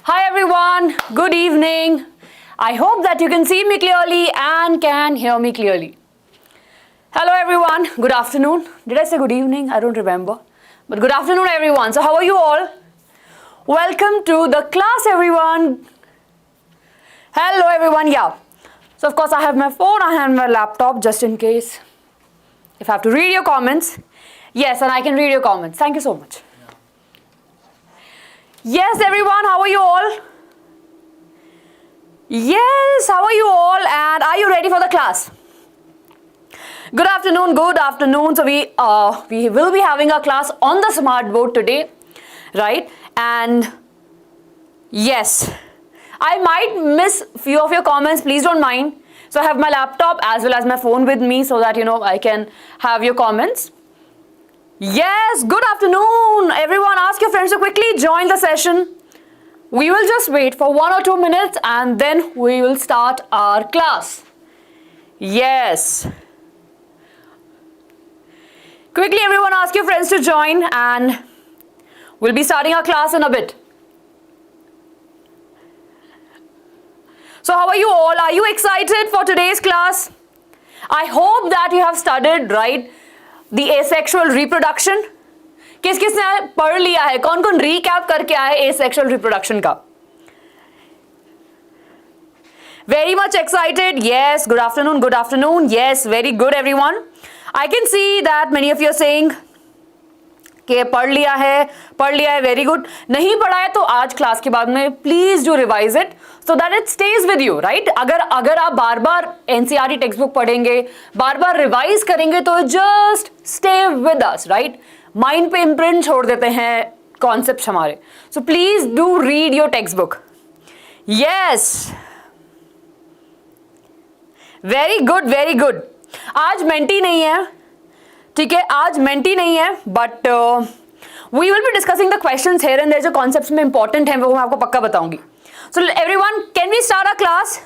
Hi everyone, good evening. I hope that you can see me clearly and can hear me clearly. Hello everyone, good afternoon. Did I say good evening? I don't remember. But good afternoon everyone. So how are you all? Welcome to the class everyone. Hello everyone, yeah. So of course I have my phone, I have my laptop just in case. If I have to read your comments. Yes, and I can read your comments. Thank you so much. Yes everyone, how are you all? Yes, how are you all and are you ready for the class? Good afternoon, good afternoon. So we will be having a class on the smart board today, right? And yes, I might miss few of your comments, please don't mind. So I have my laptop as well as my phone with me so that I can have your comments. Yes, good afternoon. Everyone, ask your friends to quickly join the session. We will just wait for 1 or 2 minutes and then we will start our class. Yes. Quickly everyone, ask your friends to join and we'll be starting our class in a bit. So how are you all? Are you excited for today's class? I hope that you have studied, right, the asexual reproduction. किस किसने पढ़ लिया है? कौन कौन recap करके आया है asexual reproduction का? Very much excited. Yes, good afternoon, good afternoon. Yes, very good everyone. I can see that many of you are saying कि पढ़ लिया है, very good. नहीं पढ़ा है तो आज क्लास के बाद में please do revise it so that it stays with you, right? अगर आप बार बार NCERT टेक्स्ट बुक पढ़ेंगे, बार बार रिवाइज करेंगे तो just stay with us, right? Mind पे इम्प्रिंट छोड़ देते हैं कॉन्सेप्ट हमारे. So please do read your textbook. Yes. Very good, very good. आज मेंटी नहीं है, ठीक है, आज मेंटी नहीं है, but we will be discussing the questions here and there जो कॉन्सेप्ट्स में इंपॉर्टेंट हैं वो मैं आपको पक्का बताऊंगी. So everyone, can we start our class?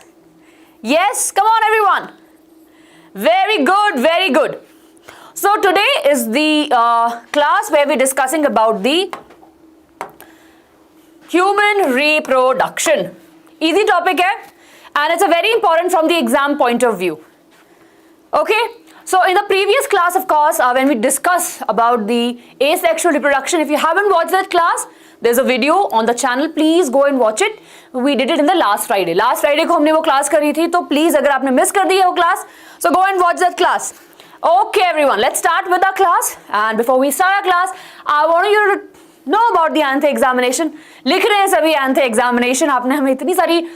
Yes, come on everyone. Very good, very good. So today is the class where we discussing about the human reproduction. Easy topic है and it's a very important from the exam point of view. Okay, so in the previous class, of course, when we discussed about the asexual reproduction, if you haven't watched that class, there's a video on the channel. Please go and watch it. We did it in the last Friday. Last Friday को हमने वो class करी थी, तो please अगर आपने miss कर दी है वो class, so go and watch that class. Okay, everyone, let's start with our class. And before we start our class, I want you to know about the ANTHE examination. लिख रहे हैं सभी ANTHE examination. आपने हमें इतनी सारी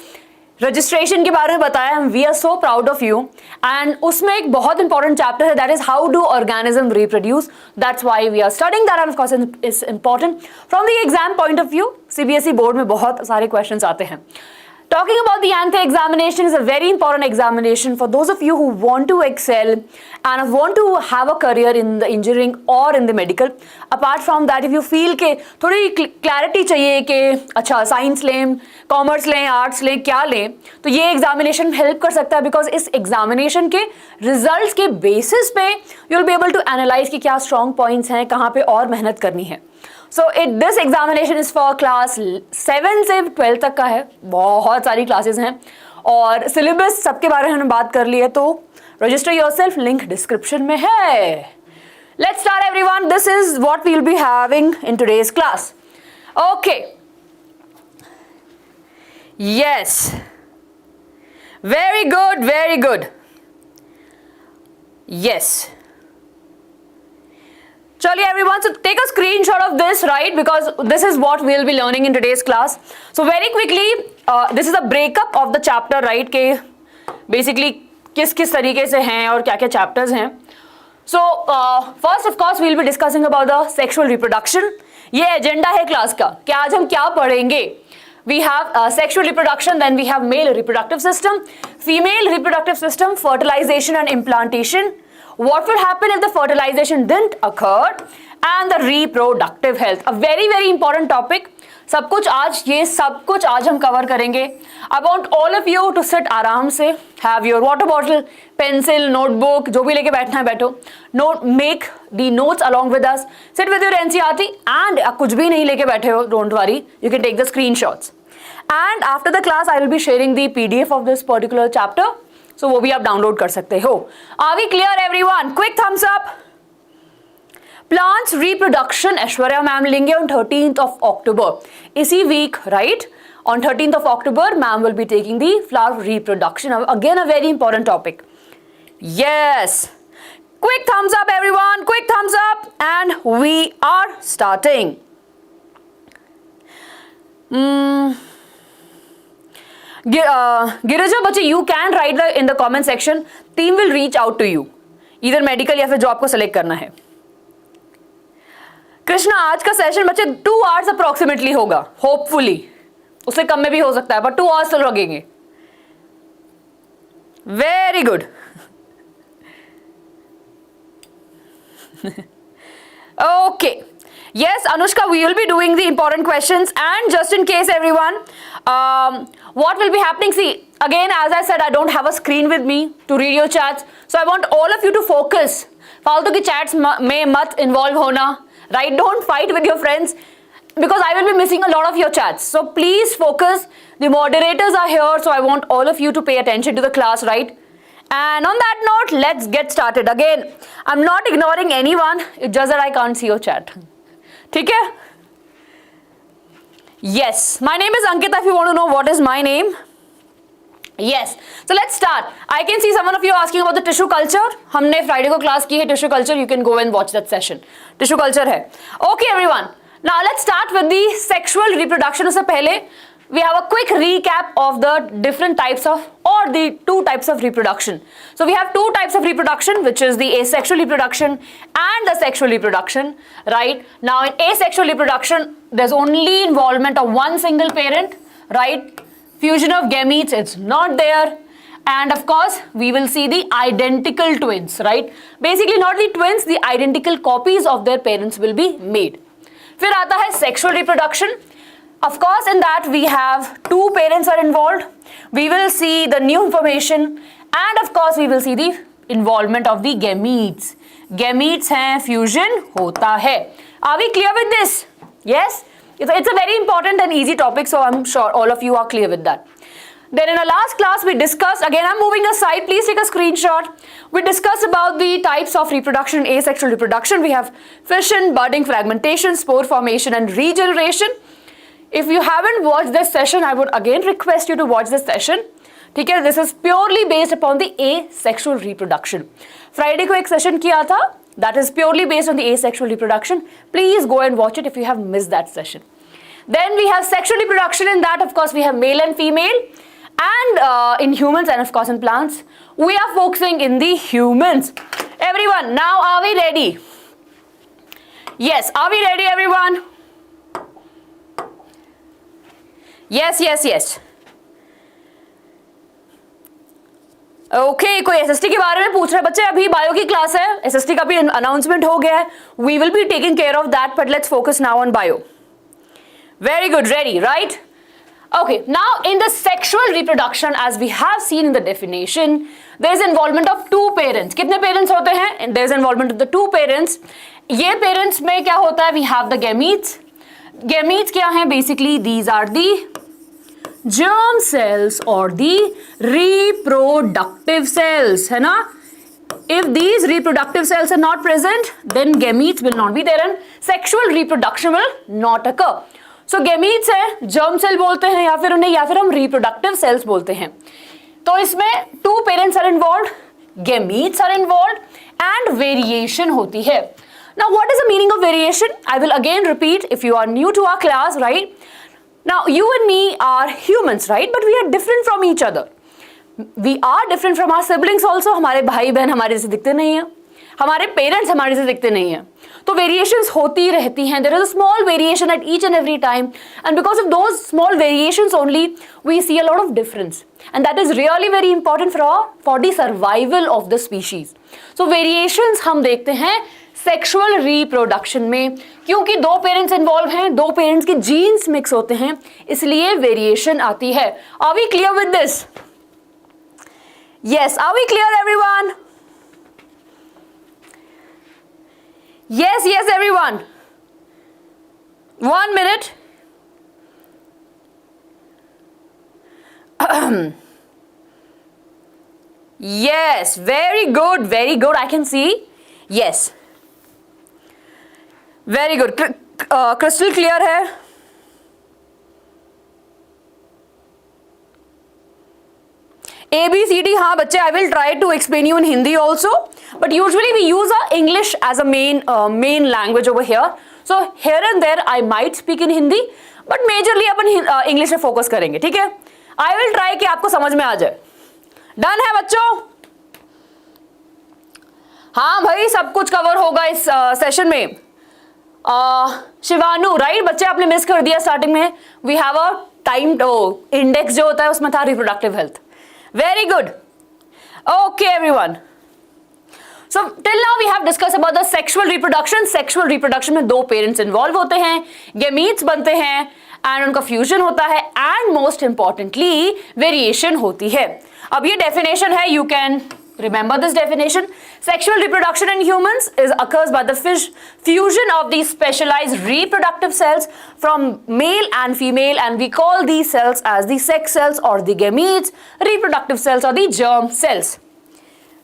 registration के बारे में बताया. We are so proud of you. And उसमें एक बहुत इंपॉर्टेंट चैप्टर है, that is how do organism reproduce. That's why we are studying that and of course is important from the exam point of view. CBSE board में बहुत सारे questions आते हैं. Talking about the ANTHE examination is a very important examination for those of you who want to excel and want to have a career in the engineering or in the medical. Apart from that, if you feel कि थोड़ी clarity चाहिए कि अच्छा science लें, commerce लें, arts लें, क्या लें, तो ये एग्जामिनेशन हेल्प कर सकता है. बिकॉज इस एग्जामिनेशन के रिजल्ट के बेसिस पे you will be able to analyse कि क्या स्ट्रॉन्ग पॉइंट्स हैं, कहाँ पे और मेहनत करनी है. So this examination is for class 7 से 12 तक का है. बहुत सारी क्लासेस हैं और सिलेबस सबके बारे में हमने बात कर ली है, तो रजिस्टर योरसेल्फ, लिंक डिस्क्रिप्शन में है. Let's start everyone. This is what we will be having in today's class. Okay, yes, very good, very good. Yes, चलिए everyone, so take a screenshot of this, right, because this is what we will be learning in today's class. So very quickly, this is a breakup of the chapter, right, के basically किस किस तरीके से हैं और क्या क्या chapters हैं. So first of course we will be discussing about the sexual reproduction. ये एजेंडा है क्लास का कि आज हम क्या पढ़ेंगे. We have sexual reproduction, then we have male reproductive system, female reproductive system, fertilization and implantation. What will happen if the fertilization didn't occur, and the reproductive health, a very very important topic. सब कुछ आज हम cover करेंगे. I want all of you to sit आराम से, have your water bottle, pencil, notebook, जो भी लेके बैठना है बैठो. Make the notes along with us. Sit with your NCERT and कुछ भी नहीं लेके बैठे हो, don't worry, you can take the screenshots. and after the class I will be sharing the PDF of this particular chapter, so वो भी आप download कर सकते हो. Are we clear everyone? Quick thumbs up. Plants reproduction Aishwarya ma'am लेंगे on 13th of October. इसी week, right? On 13th of October, ma'am will be taking the flower reproduction. Again, a very important topic. Yes. Quick thumbs up, everyone. Quick thumbs up. And we are starting. Girija, bache, you can write in the comment section. Team will reach out to you. Either medical या फिर job को select करना है. कृष्णा, आज का session बच्चे 2 hours approximately होगा. Hopefully. उससे कम में भी हो सकता है, but 2 hours तो लगेंगे. Very good. Okay. Yes, Anushka, we will be doing the important questions, and just in case everyone, what will be happening? See, again, as I said, I don't have a screen with me to read your chats, so I want all of you to focus. फालतू की chats में मत involve होना, right? Don't fight with your friends, because I will be missing a lot of your chats. So please focus. The moderators are here, so I want all of you to pay attention to the class, right? And on that note, let's get started. Again, I'm not ignoring anyone. It's just that I can't see your chat. ठीक है? Yes, my name is Ankita. If you want to know what is my name. Yes, so let's start. I can see someone of you asking about the tissue culture. हमने Friday को class की है tissue culture. You can go and watch that session. Tissue culture है. Okay, everyone. Now let's start with the sexual reproduction. उससे पहले we have a quick recap of the different types of, or the 2 types of reproduction. So we have 2 types of reproduction, which is the asexual reproduction and the sexual reproduction, right? Now in asexual reproduction, there's only involvement of one single parent, right? Fusion of gametes, it's not there. And of course, we will see the identical twins, right? Basically not the twins, the identical copies of their parents will be made. फिर आता है sexual reproduction. Of course, in that we have 2 parents are involved. We will see the new information, and of course we will see the involvement of the gametes. Gametes हैं, fusion होता है. Are we clear with this? Yes? It's a very important and easy topic, so I'm sure all of you are clear with that. Then in our last class we discussed, again I'm moving aside, please take a screenshot. We discussed about the types of reproduction, asexual reproduction. We have fission, budding, fragmentation, spore formation and regeneration. If you haven't watched this session, I would again request you to watch this session. ठीक है, this is purely based upon the asexual reproduction. Friday को एक session किया था, that is purely based on the asexual reproduction. Please go and watch it if you have missed that session. Then we have sexual reproduction. In that, of course, we have male and female, and in humans and of course in plants. We are focusing in the humans. Everyone, now are we ready? Yes, are we ready, everyone? Yes, yes, yes. Okay, कोई SST के बारे में पूछ रहा है बच्चे, अभी bio की क्लास है, SST का भी अनाउंसमेंट हो गया है. We will be taking care of that, but let's focus now on bio. Very good, ready, right? Okay, now in the sexual reproduction, as we have seen in the definition, there is involvement of 2 parents. कितने parents होते हैं? There is involvement of the 2 parents. ये parents में क्या होता है? We have the gametes. Gametes क्या हैं? Basically, these are the germ cells or the reproductive cells, है ना? If these reproductive cells are not present, then gametes will not be there and sexual reproduction will not occur. So gametes है, germ cell बोलते हैं या फिर हम reproductive cells बोलते हैं. तो इसमें 2 parents are involved, gametes are involved and variation होती है. Now what is the meaning of variation? I will again repeat if you are new to our class, right? Now you and me are humans, right? But we are different from each other. We are different from our siblings also. हमारे भाई बहन हमारे जैसे दिखते नहीं हैं, हमारे parents हमारे जैसे दिखते नहीं हैं. तो variations होती रहती हैं. There is a small variation at each and every time, and because of those small variations only, we see a lot of difference, and that is really very important for the survival of the species. So variations हम देखते हैं sexual reproduction में, क्योंकि 2 parents involve हैं, 2 parents के jeans mix होते हैं, इसलिए वेरिएशन आती है. Are we clear with this? Yes, are we clear everyone? Yes yes everyone, 1 minute. Yes, very good, very good. I can see. Yes, very good. Crystal clear है. A B C D, हाँ बच्चे, I will try to explain you in Hindi also, but usually we use English as a main language over here. So here and there I might speak in Hindi, but majorly upon English पे focus करेंगे, ठीक है? I will try कि आपको समझ में आ जाए. Done है बच्चों? हाँ भाई, सब कुछ कवर होगा इस सेशन में. शिवानु, राइट बच्चे, आपने मिस कर दिया स्टार्टिंग में. We have a time index जो होता है उसमें था reproductive health. Very good. Okay, everyone. So till now we have discussed about the sexual reproduction. Sexual reproduction में 2 parents involve होते हैं, gametes बनते हैं, and उनका fusion होता है, and most importantly variation होती है. अब ये definition है, you can remember this definition. Sexual reproduction in humans occurs by the fusion of these specialized reproductive cells from male and female, and we call these cells as the sex cells or the gametes, reproductive cells or the germ cells.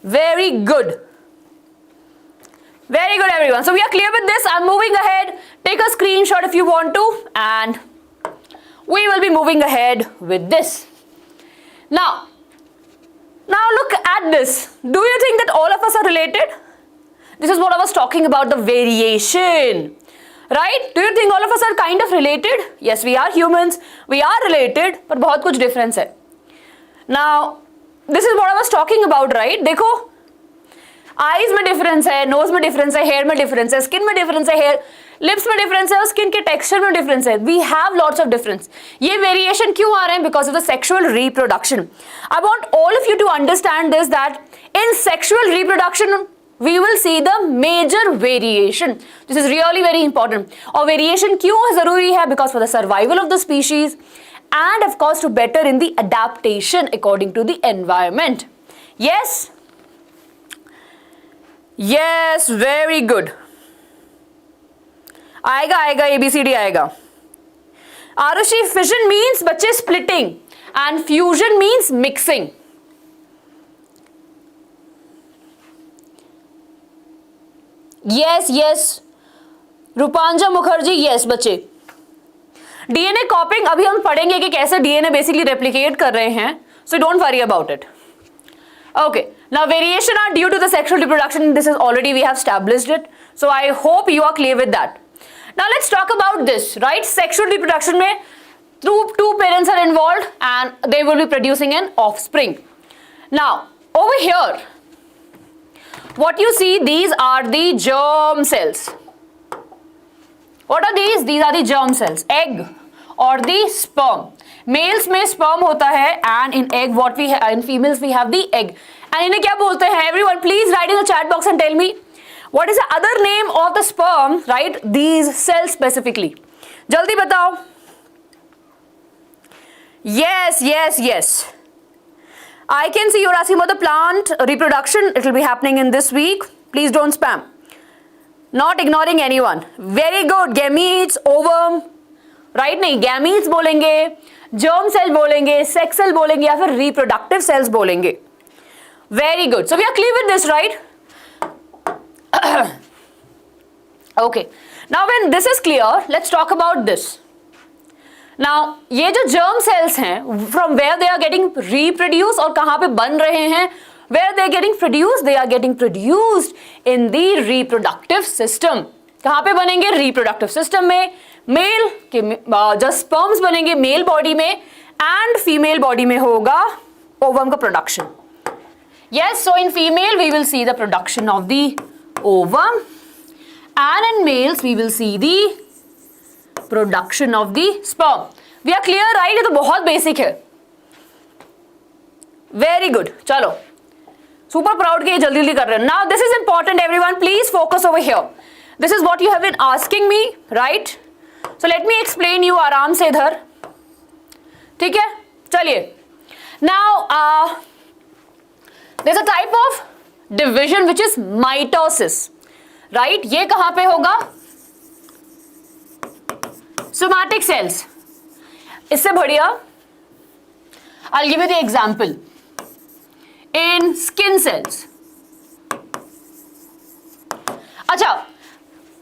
Very good. Very good, everyone. So we are clear with this. I'm moving ahead. Take a screenshot if you want to, and we will be moving ahead with this. Now look at this. Do you think that all of us are related? This is what I was talking about, the variation. Right? Do you think all of us are kind of related? Yes, we are humans. We are related, but बहुत कुछ difference है. Now, this is what I was talking about, right? देखो, eyes में difference है, nose में difference है, hair में difference है, skin में difference है, hair, lips में difference है और skin के texture में difference है. We have lots of difference. ये variation क्यों आ रहे हैं? Because of the sexual reproduction. I want all of you to understand this, that in sexual reproduction we will see the major variation. This is really very important. और variation क्यों ज़रूरी है? Because for the survival of the species and of course to better in the adaptation according to the environment. Yes? Yes, very good. आएगा ABCD आएगा. Arushi, fission means बच्चे splitting and fusion means mixing. Yes. रूपांजा Mukherjee, yes बच्चे. DNA copying अभी हम पढ़ेंगे कि कैसे DNA basically replicate कर रहे हैं. So don't worry about it. Okay. Now variation are due to the sexual reproduction. This is already we have established it. So I hope you are clear with that. Now let's talk about this, right? Sexual reproduction में two parents are involved and they will be producing an offspring. Now over here, what you see, these are the germ cells. What are these? These are the germ cells, egg or the sperm. Males में sperm होता है and in egg what we have, in females we have the egg. And इन्हें क्या बोलते हैं? Everyone please write in the chat box and tell me what is the other name of the sperm, right? These cells specifically. जल्दी बताओ. Yes. I can see you're asking about the plant reproduction. It will be happening in this week. Please don't spam. Not ignoring anyone. Very good. Gametes, ovum. Right? नहीं, gametes बोलेंगे, germ cell बोलेंगे, sex cell बोलेंगे या फिर reproductive cells बोलेंगे. Very good. So we are clear with this, right? Okay. Now when this is clear, let's talk about this. Now ये जो germ cells हैं, from where they are getting reproduced और कहाँ पे बन रहे हैं, where they are getting produced, they are getting produced in the reproductive system. कहाँ पे बनेंगे? Reproductive system में. Male के जो sperms बनेंगे male body में and female body में होगा ovum का production. Yes, so in female we will see the production of the ovum and in males we will see the production of the sperm. We are clear, right? ये तो बहुत basic है. Very good. चलो, super proud के जल्दी कर रहे हैं. Now this is important, everyone. Please focus over here. This is what you have been asking me, right? So let me explain you आराम से इधर. ठीक है? चलिए. Now there's a type of division which is mitosis, right? ये कहाँ पे होगा? Somatic cells. इससे बढ़िया I'll give you the example. In skin cells. अच्छा,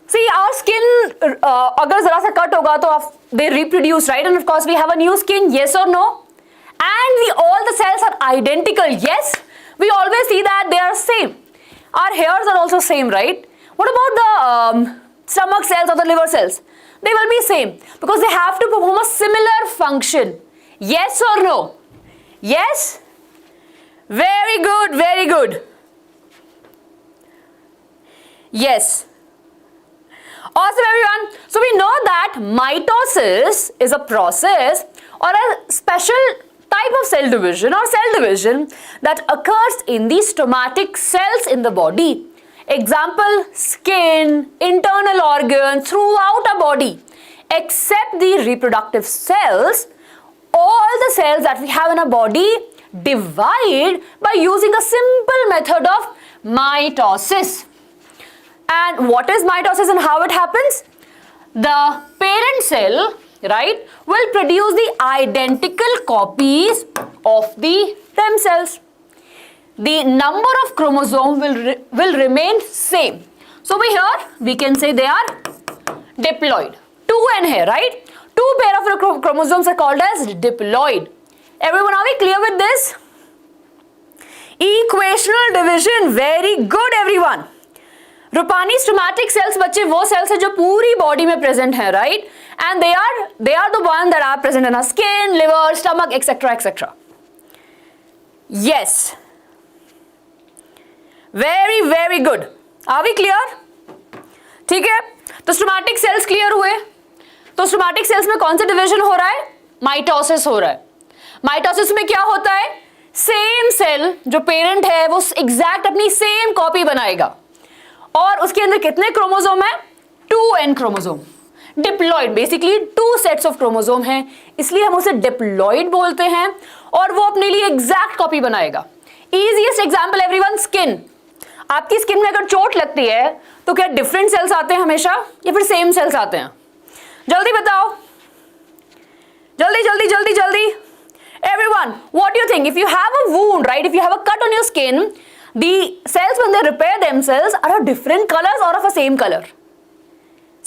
see our skin अगर जरा सा कट होगा तो they reproduce, right? And of course we have a new skin, yes or no? And all the cells are identical, yes? We always see that they are same. Our hairs are also same, right? What about the stomach cells or the liver cells? They will be same because they have to perform a similar function. Yes or no? Yes? Very good, very good. Yes. Awesome, everyone. So we know that mitosis is a process or a special type of cell division that occurs in the somatic cells in the body. Example, skin, internal organs throughout our body. Except the reproductive cells, all the cells that we have in our body divide by using a simple method of mitosis. And what is mitosis and how it happens? The parent cell, right, will produce the identical copies of themselves. The number of chromosomes will remain same. So here we can say they are diploid. 2n here, right? 2 pair of chromosomes are called as diploid. Everyone, are we clear with this? Equational division, very good everyone. रूपानी stomatic cells बच्चे वो sales है जो पूरी body में present है, right? And they are the one that are present in our skin, liver, stomach, etcetera etcetera. Yes, very very good. Are we clear? ठीक है, तो स्टोमैटिक सेल्स क्लियर हुए. तो स्टोमैटिक सेल्स में कौन सा डिवीजन हो रहा है? माइटोसिस हो रहा है. माइटोसिस में क्या होता है? सेम सेल जो पेरेंट है वो एग्जैक्ट अपनी सेम कॉपी बनाएगा और उसके अंदर कितने क्रोमोसोम है? 2n chromosome. Diploid, basically 2 sets of chromosome हैं, इसलिए हम उसे डिप्लॉइड बोलते हैं और वो अपने लिए एग्जैक्ट कॉपी बनाएगा. Easiest example everyone, skin. आपकी स्किन में अगर चोट लगती है तो क्या डिफरेंट सेल्स आते हैं हमेशा या फिर सेम सेल्स आते हैं? जल्दी बताओ, जल्दी जल्दी जल्दी जल्दी. Everyone, what do you think? If you have a wound, right? If you have a cut on your skin, the cells when they repair themselves are of different colors or of a same color?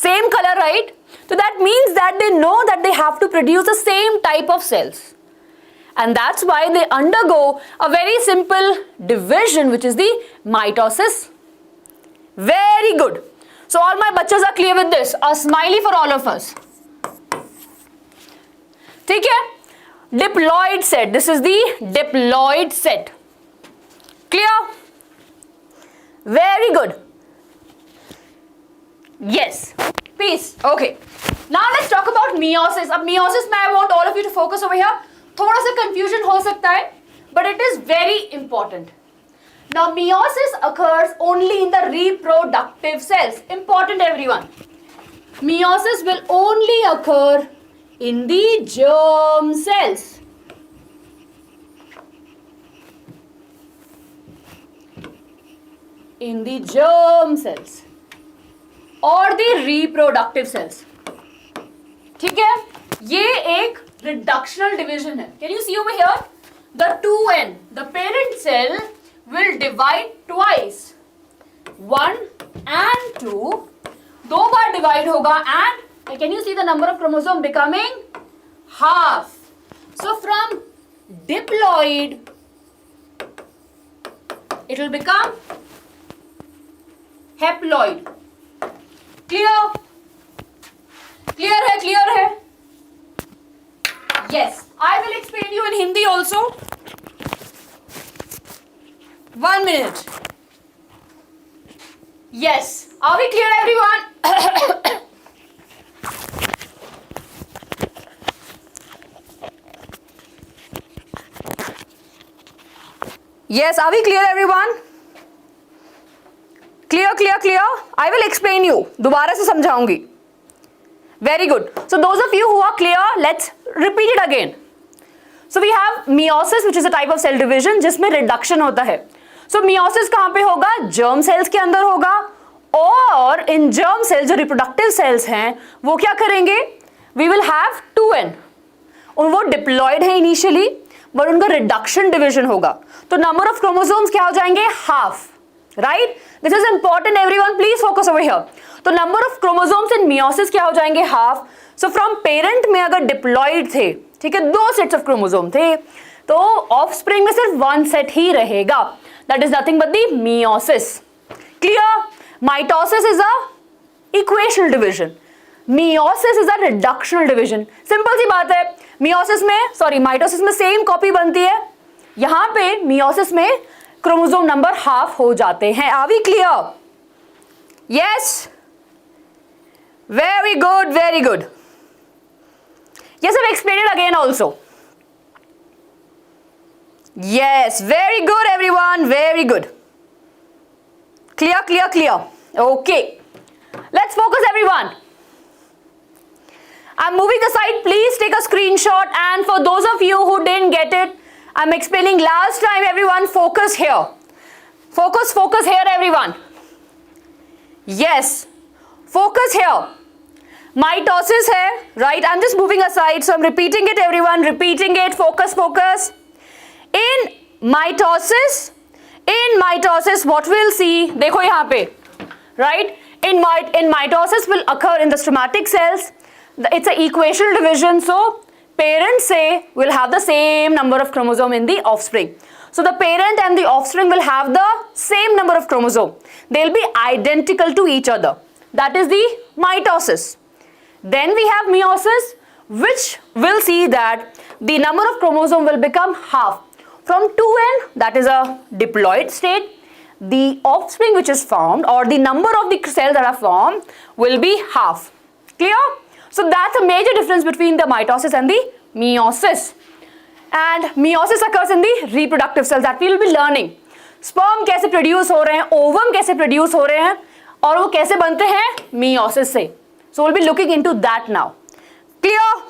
Same color, right? So that means that they know that they have to produce the same type of cells. And that's why they undergo a very simple division, which is the mitosis. Very good. So all my bachas are clear with this. A smiley for all of us. ठीक है? Diploid set. This is the diploid set. Clear? Very good. Yes. Peace. Okay. Now let's talk about meiosis. अब meiosis में I want all of you to focus over here. थोड़ा सा confusion हो सकता है, but it is very important. Now meiosis occurs only in the reproductive cells. Important everyone. Meiosis will only occur in the germ cells. In the germ cells or the reproductive cells. ठीक है, ये एक reductional division है. Can you see over here? The 2n, the parent cell will divide twice. 1 and 2. 2 bar divide होगा and can you see the number of chromosome becoming half? So from diploid it will become haploid. Clear? Clear है? Clear है? Yes. I will explain you in Hindi also. 1 minute. Yes. Are we clear everyone? Yes, are we clear everyone? Clear, clear, clear? I will explain you. दोबारा से समझाऊंगी. Very good. So those of you who are clear, let's repeat it again. So we have meiosis, which is a type of cell division जिसमें reduction होता है. So meiosis कहाँ पे होगा? Germ cells के अंदर होगा और in germ cells जो reproductive cells हैं वो क्या करेंगे? We will have 2n. और वो diploid है initially. बट उनका रिडक्शन डिविजन होगा, तो नंबर ऑफ क्रोमोसोम्स क्या हो जाएंगे, half, right. This is important everyone, please focus over here. तो number of chromosomes in meiosis क्या हो जाएंगे, हाफ. सो फ्रॉम पेरेंट में अगर डिप्लॉइड थे, ठीक है, 2 सेट्स ऑफ क्रोमोसोम थे, तो ऑफस्प्रिंग में सिर्फ 1 सेट ही रहेगा. That is nothing but the meiosis. Clear. Mitosis is a equational division, meiosis is a reductional division. Simple सी बात है, माइटोसिस में सेम कॉपी बनती है, यहां पे मियोसिस में क्रोमोसोम नंबर हाफ हो जाते हैं. Are we clear? Yes, very good, very good. Yes, I've explained it again also. Yes, very good everyone, very good. Clear, clear, clear. Okay. Let's focus everyone. I'm moving aside, please take a screenshot, and for those of you who didn't get it, I'm explaining last time. Everyone focus here. Focus here everyone. Yes, focus here. Mitosis है, right? I'm just moving aside, so I'm repeating it everyone, repeating it. Focus. In mitosis, what we'll see, देखो यहाँ पे, right? In mitosis will occur in the spermatic cells. It's an equational division, so parents say will have the same number of chromosome in the offspring. So the parent and the offspring will have the same number of chromosome. They'll be identical to each other. That is the mitosis. Then we have meiosis, which will see that the number of chromosome will become half. From 2n, that is a diploid state, the offspring which is formed, or the number of the cells that are formed, will be half. Clear? So that's a major difference between the mitosis and the meiosis. And meiosis occurs in the reproductive cells that we will be learning. Sperm कैसे produce हो रहे हैं, ovum कैसे produce हो रहे हैं, और वो कैसे बनते हैं, meiosis से. So we'll be looking into that now. Clear?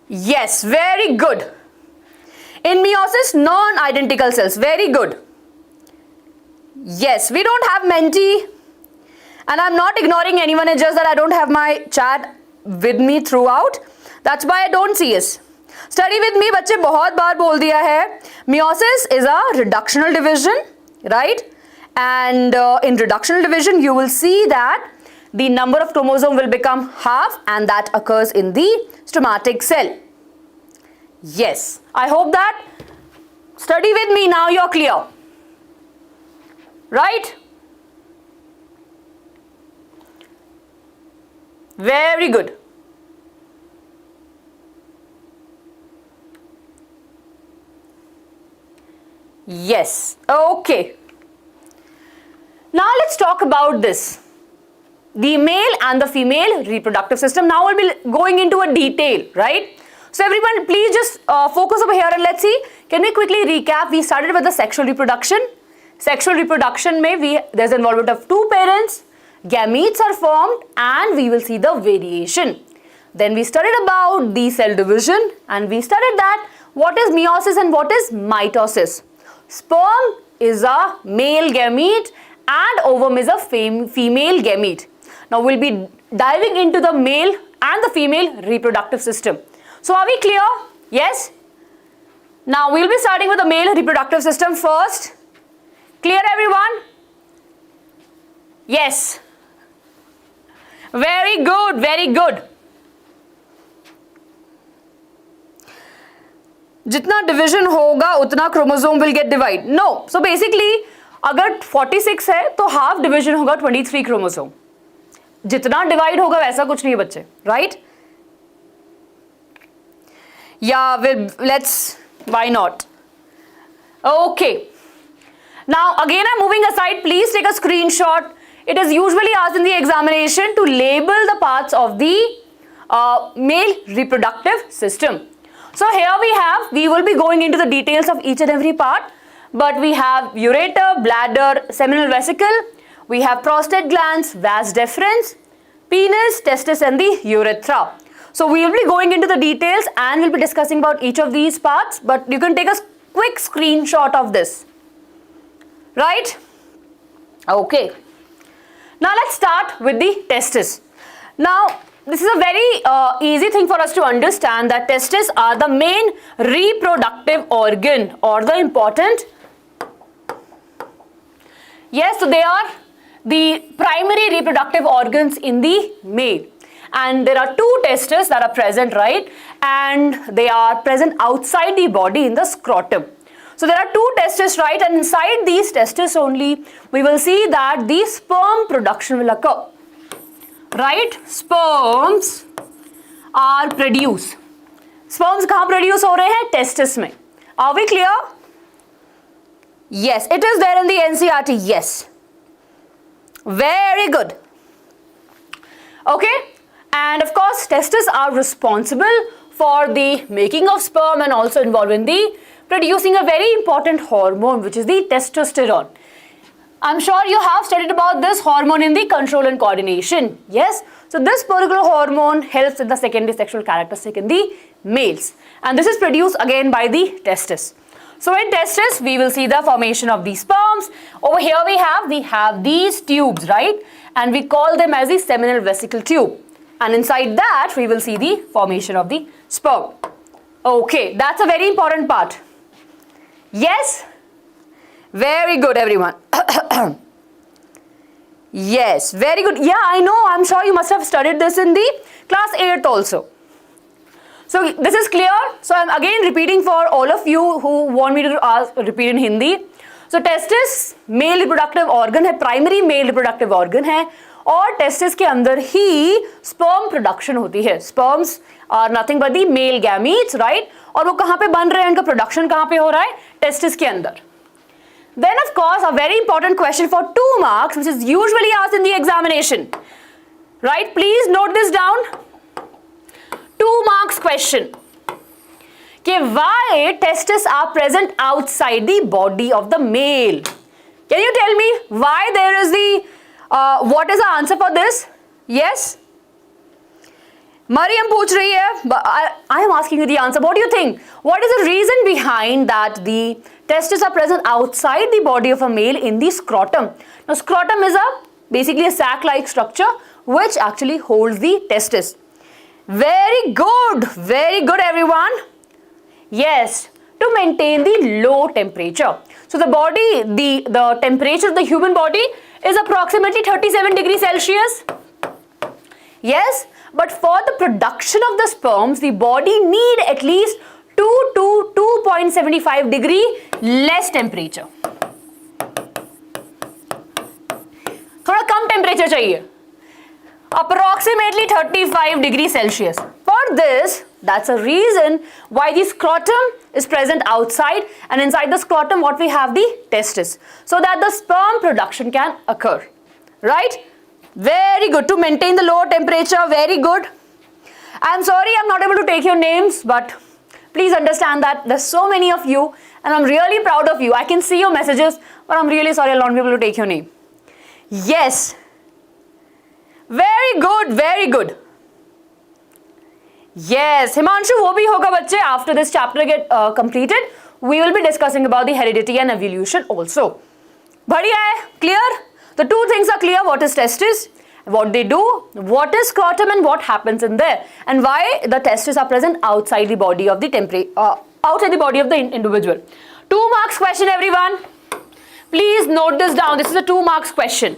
Yes, very good. In meiosis, non-identical cells. Very good. Yes, we don't have Menti, and I'm not ignoring anyone. It's just that I don't have my chat with me throughout. That's why I don't see it. Study with me, बच्चे बहुत बार बोल दिया है. Meiosis is a reductional division, right? And in reductional division, you will see that the number of chromosome will become half, and that occurs in the spermatic cell. Yes, I hope that. Study with me now, you're clear. Right? Very good. Yes, okay. Now let's talk about this. The male and the female reproductive system. Now we'll be going into a detail, right? So everyone, please just focus over here and let's see. Can we quickly recap? We started with the sexual reproduction. Sexual reproduction में there's involvement of 2 parents, gametes are formed, and we will see the variation. Then we studied about the cell division, and we studied that what is meiosis and what is mitosis. Sperm is a male gamete and ovum is a female gamete. Now we'll be diving into the male and the female reproductive system. So are we clear? Yes? Now we'll be starting with the male reproductive system first. Clear everyone? Yes. Very good, very good. जितना division होगा उतना chromosome will get divide. No, so basically अगर 46 है तो half division होगा 23 chromosome. जितना divide होगा वैसा कुछ नहीं है बच्चे, राइट? या let's, why not? Okay. Now again I am moving aside, please take a screenshot. It is usually asked in the examination to label the parts of the male reproductive system. So here we will be going into the details of each and every part, but we have ureter, bladder, seminal vesicle, we have prostate glands, vas deferens, penis, testis and the urethra. So we will be going into the details and we'll be discussing about each of these parts, but you can take a quick screenshot of this, right? Okay. Now let's start with the testis. Now this is a very easy thing for us to understand that testes are the main reproductive organ or the important. Yes, so they are the primary reproductive organs in the male. And there are two testes that are present, right? And they are present outside the body in the scrotum. So there are two testes, right? And inside these testes only, we will see that the sperm production will occur. Right? Sperms are produced. Sperms कहाँ produce हो रहे हैं? Testes में. Are we clear? Yes, it is there in the NCERT. Yes. Very good. Okay. And of course, testes are responsible for the making of sperm and also involved in the producing a very important hormone, which is the testosterone. I'm sure you have studied about this hormone in the control and coordination. Yes. So this particular hormone helps in the secondary sexual characteristic in the males. And this is produced again by the testes. So in testes, we will see the formation of the sperms. Over here we have these tubes, right? And we call them as the seminal vesicle tube. And inside that, we will see the formation of the sperm. Okay, that's a very important part. Yes? Very good, everyone. Yes, very good. Yeah, I know. I'm sure you must have studied this in the class 8th also. So this is clear. So I'm again repeating for all of you who want me to repeat in Hindi. So testis male reproductive organ है, primary male reproductive organ है, और testis के अंदर ही sperm production होती है. Sperms are nothing but the male gametes, right? और वो कहाँ पे बन रहे हैं, उनका प्रोडक्शन कहाँ पे हो रहा है? टेस्टिस के अंदर. Then of course a very important question for 2 marks which is usually asked in the examination, right? Please note this down. 2 marks question. कि why testes are present outside the body of the male? Can you tell me why there is the what is the answer for this? Yes? Mariam पूछ रही है, but I am asking you the answer. What do you think? What is the reason behind that the testes are present outside the body of a male in the scrotum? Now scrotum is basically a sac-like structure which actually holds the testes. Very good everyone. Yes, to maintain the low temperature. So the body, the temperature of the human body is approximately 37 degrees Celsius. Yes, but for the production of the sperms, the body need at least 2 to 2.75 degree less temperature. थोड़ा कम temperature चाहिए. Approximately 35 degrees Celsius. For this, that's a reason why the scrotum is present outside, and inside the scrotum what we have? The testes, so that the sperm production can occur. Right? Very good. To maintain the low temperature. Very good. I'm sorry I'm not able to take your names, but please understand that there's so many of you and I'm really proud of you. I can see your messages, but I'm really sorry I'll not be able to take your name. Yes. Very good. Very good. Yes, Himanshu, wo bhi hoga bachche. After this chapter get completed, we will be discussing about the heredity and evolution also. Badhiya hai? Clear? The two things are clear. What is testes, what they do, what is scrotum and what happens in there, and why the testes are present outside the body of the individual. 2 marks question, everyone. Please note this down. This is a 2 marks question.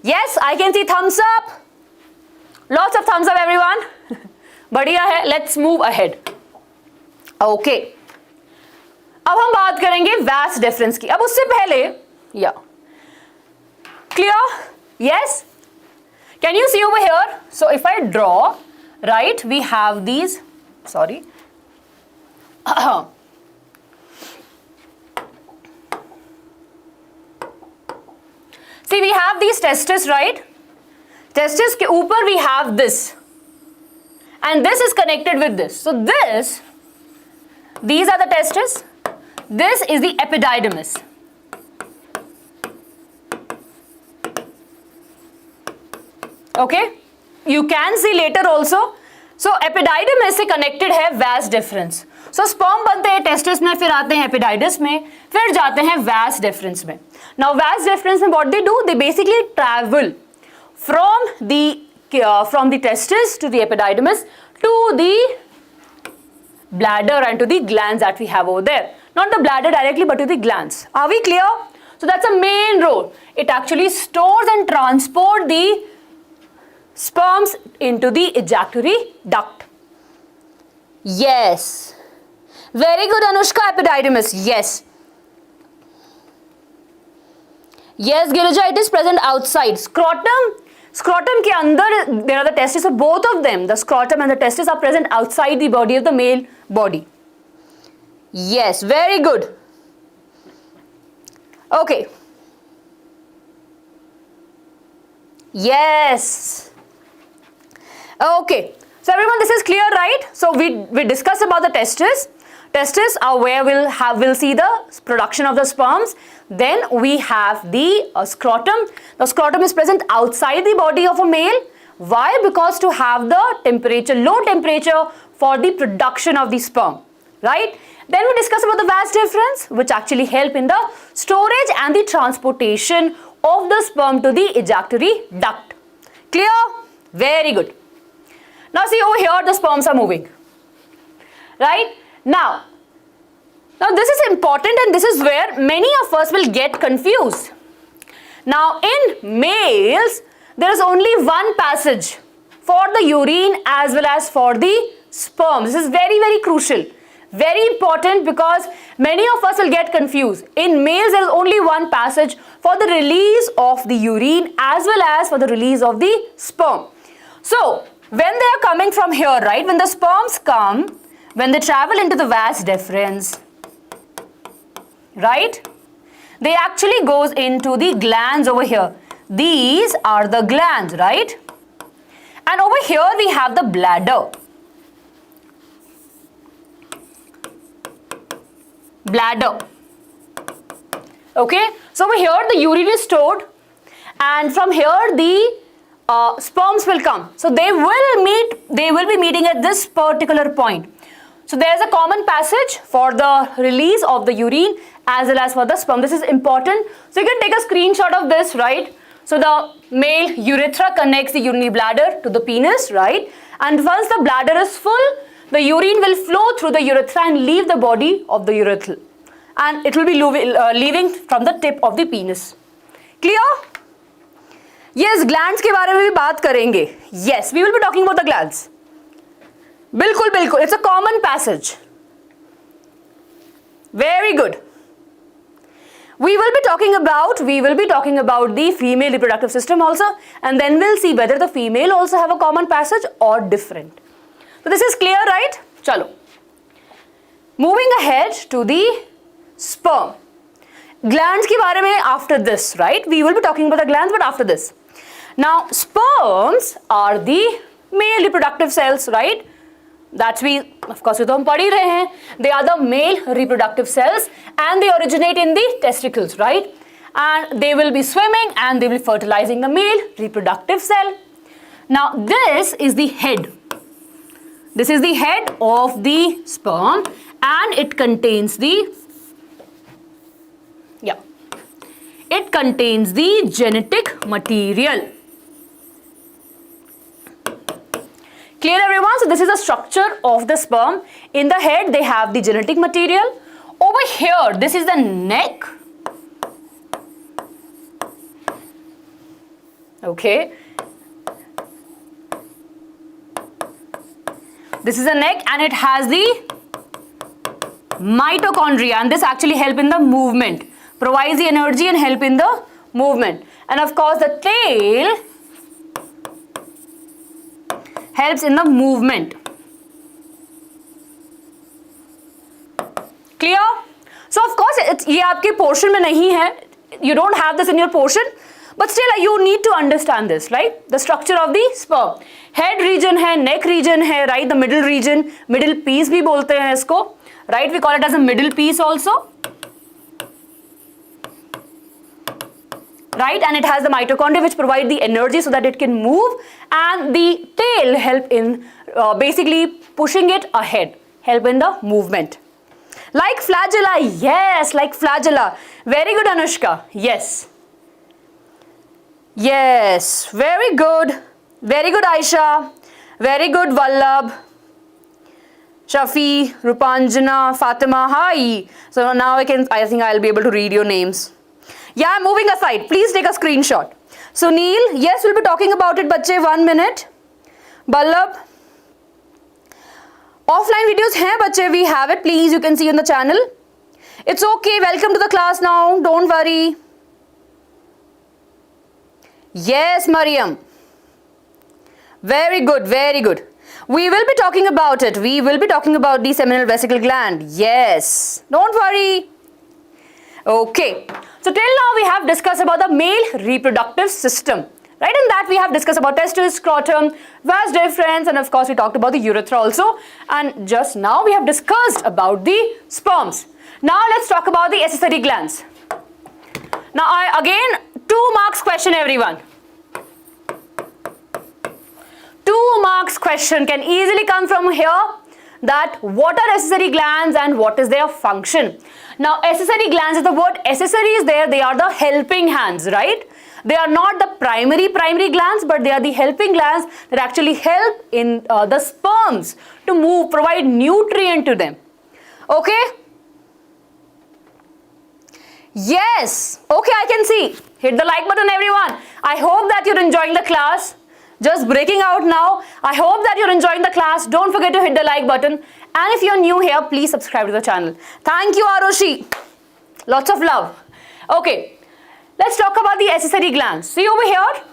Yes, I can see thumbs up. Lots of thumbs up, everyone. बढ़िया है. Let's move ahead. Okay. अब हम बात करेंगे Vas Deferens की. अब उससे पहले clear? Yes? Can you see over here? So if I draw, right, we have these, sorry. See, we have these testes, right? Testes के ऊपर we have this. And this is connected with this. So these are the testes. This is the epididymis. Okay, you can see later also. So epididymis से connected है Vas Deferens. So sperm बनते हैं testis में, फिर आते हैं epididymis में, फिर जाते हैं Vas Deferens में. Now Vas Deferens में what they do? They basically travel from the from the testis to the epididymis to the bladder and to the glands that we have over there. Not the bladder directly, but to the glands. Are we clear? So that's a main role. It actually stores and transports the sperms into the ejaculatory duct. Yes. Very good, Anushka. Epididymis. Yes. Yes, Girija, it is present outside. Scrotum के अंदर there are the testes, so both of them, the scrotum and the testes, are present outside the body of the male body. Yes, very good. Okay. Yes. Okay. So everyone, this is clear, right? So we discussed about the testes. Testes are where we'll see the production of the sperms. Then we have the scrotum. The scrotum is present outside the body of a male. Why? Because to have the temperature, low temperature for the production of the sperm, right? Then we discussed about the vas deferens, which actually help in the storage and the transportation of the sperm to the ejaculatory duct. Clear? Very good. Now see over here, the sperms are moving, right? Now this is important, and this is where many of us will get confused. Now in males, there is only one passage for the urine as well as for the sperm. This is very, very crucial, very important, because many of us will get confused. In males, there is only one passage for the release of the urine as well as for the release of the sperm. So when they are coming from here, right, when the sperms come, when they travel into the vas deferens, right, they actually goes into the glands over here. These are the glands, right? And over here we have the bladder. Bladder. Okay, so over here the urine is stored, and from here the sperms will come. So they will be meeting at this particular point. So there is a common passage for the release of the urine as well as for the sperm. This is important. So you can take a screenshot of this, right? So the male urethra connects the urinary bladder to the penis, right? And once the bladder is full, the urine will flow through the urethra and leave the body of the urethra. And it will be leaving from the tip of the penis. Clear? Yes, glands के बारे में भी बात करेंगे. Yes, we will be talking about the glands. बिल्कुल बिल्कुल, it's a common passage. Very good. We will be talking about the female reproductive system also, and then we'll see whether the female also have a common passage or different. So this is clear, right? Chalo. Moving ahead to the sperm. Glands के बारे में after this, right? We will be talking about the glands, but after this. Now, sperms are the male reproductive cells, right? That's of course, we तो हम पढ़ ही रहे हैं. They are the male reproductive cells, and they originate in the testicles, right? And they will be swimming and they will be fertilizing the male reproductive cell. Now, this is the head. This is the head of the sperm, and it contains the genetic material. Clear, everyone? So this is the structure of the sperm. In the head, they have the genetic material. Over here, this is the neck. Okay. This is the neck, and it has the mitochondria, and this actually help in the movement, provides the energy and help in the movement. And of course, the tail helps in the movement. Clear? So of course, ये आपके portion में नहीं है. You don't have this in your portion, but still you need to understand this, right? The structure of the sperm. Head region है, neck region है, right? The middle region, middle piece भी बोलते हैं इसको, right? We call it as a middle piece also. Right, and it has the mitochondria which provide the energy so that it can move, and the tail help in basically pushing it ahead, help in the movement. Like flagella, yes, like flagella. Very good, Anushka. Yes. Yes, very good. Very good, Aisha. Very good, Vallabh. Shafi, Rupanjana, Fatima, hi. So now I think I'll be able to read your names. Yeah, moving aside. Please take a screenshot. Sunil, yes, we'll be talking about it, bache. 1 minute. Vallabh. Offline videos hain, bache. We have it. Please, you can see on the channel. It's okay. Welcome to the class now. Don't worry. Yes, Mariam. Very good, very good. We will be talking about it. We will be talking about the seminal vesicle gland. Yes. Don't worry. Okay. So till now we have discussed about the male reproductive system. Right? In that we have discussed about testes, scrotum, vas deferens, and of course we talked about the urethra also. And just now we have discussed about the sperms. Now let's talk about the accessory glands. Now again 2 marks question, everyone. 2 marks question can easily come from here, that what are accessory glands and what is their function. Now accessory glands, is the word accessory is there, they are the helping hands, right? They are not the primary glands, but they are the helping glands that actually help in the sperms to move, provide nutrient to them. Okay? Yes. Okay, I can see. Hit the like button, everyone. I hope that you're enjoying the class. Just breaking out now. I hope that you're enjoying the class. Don't forget to hit the like button. And if you're new here, please subscribe to the channel. Thank you, Arushi. Lots of love. Okay, let's talk about the accessory glands. See over here.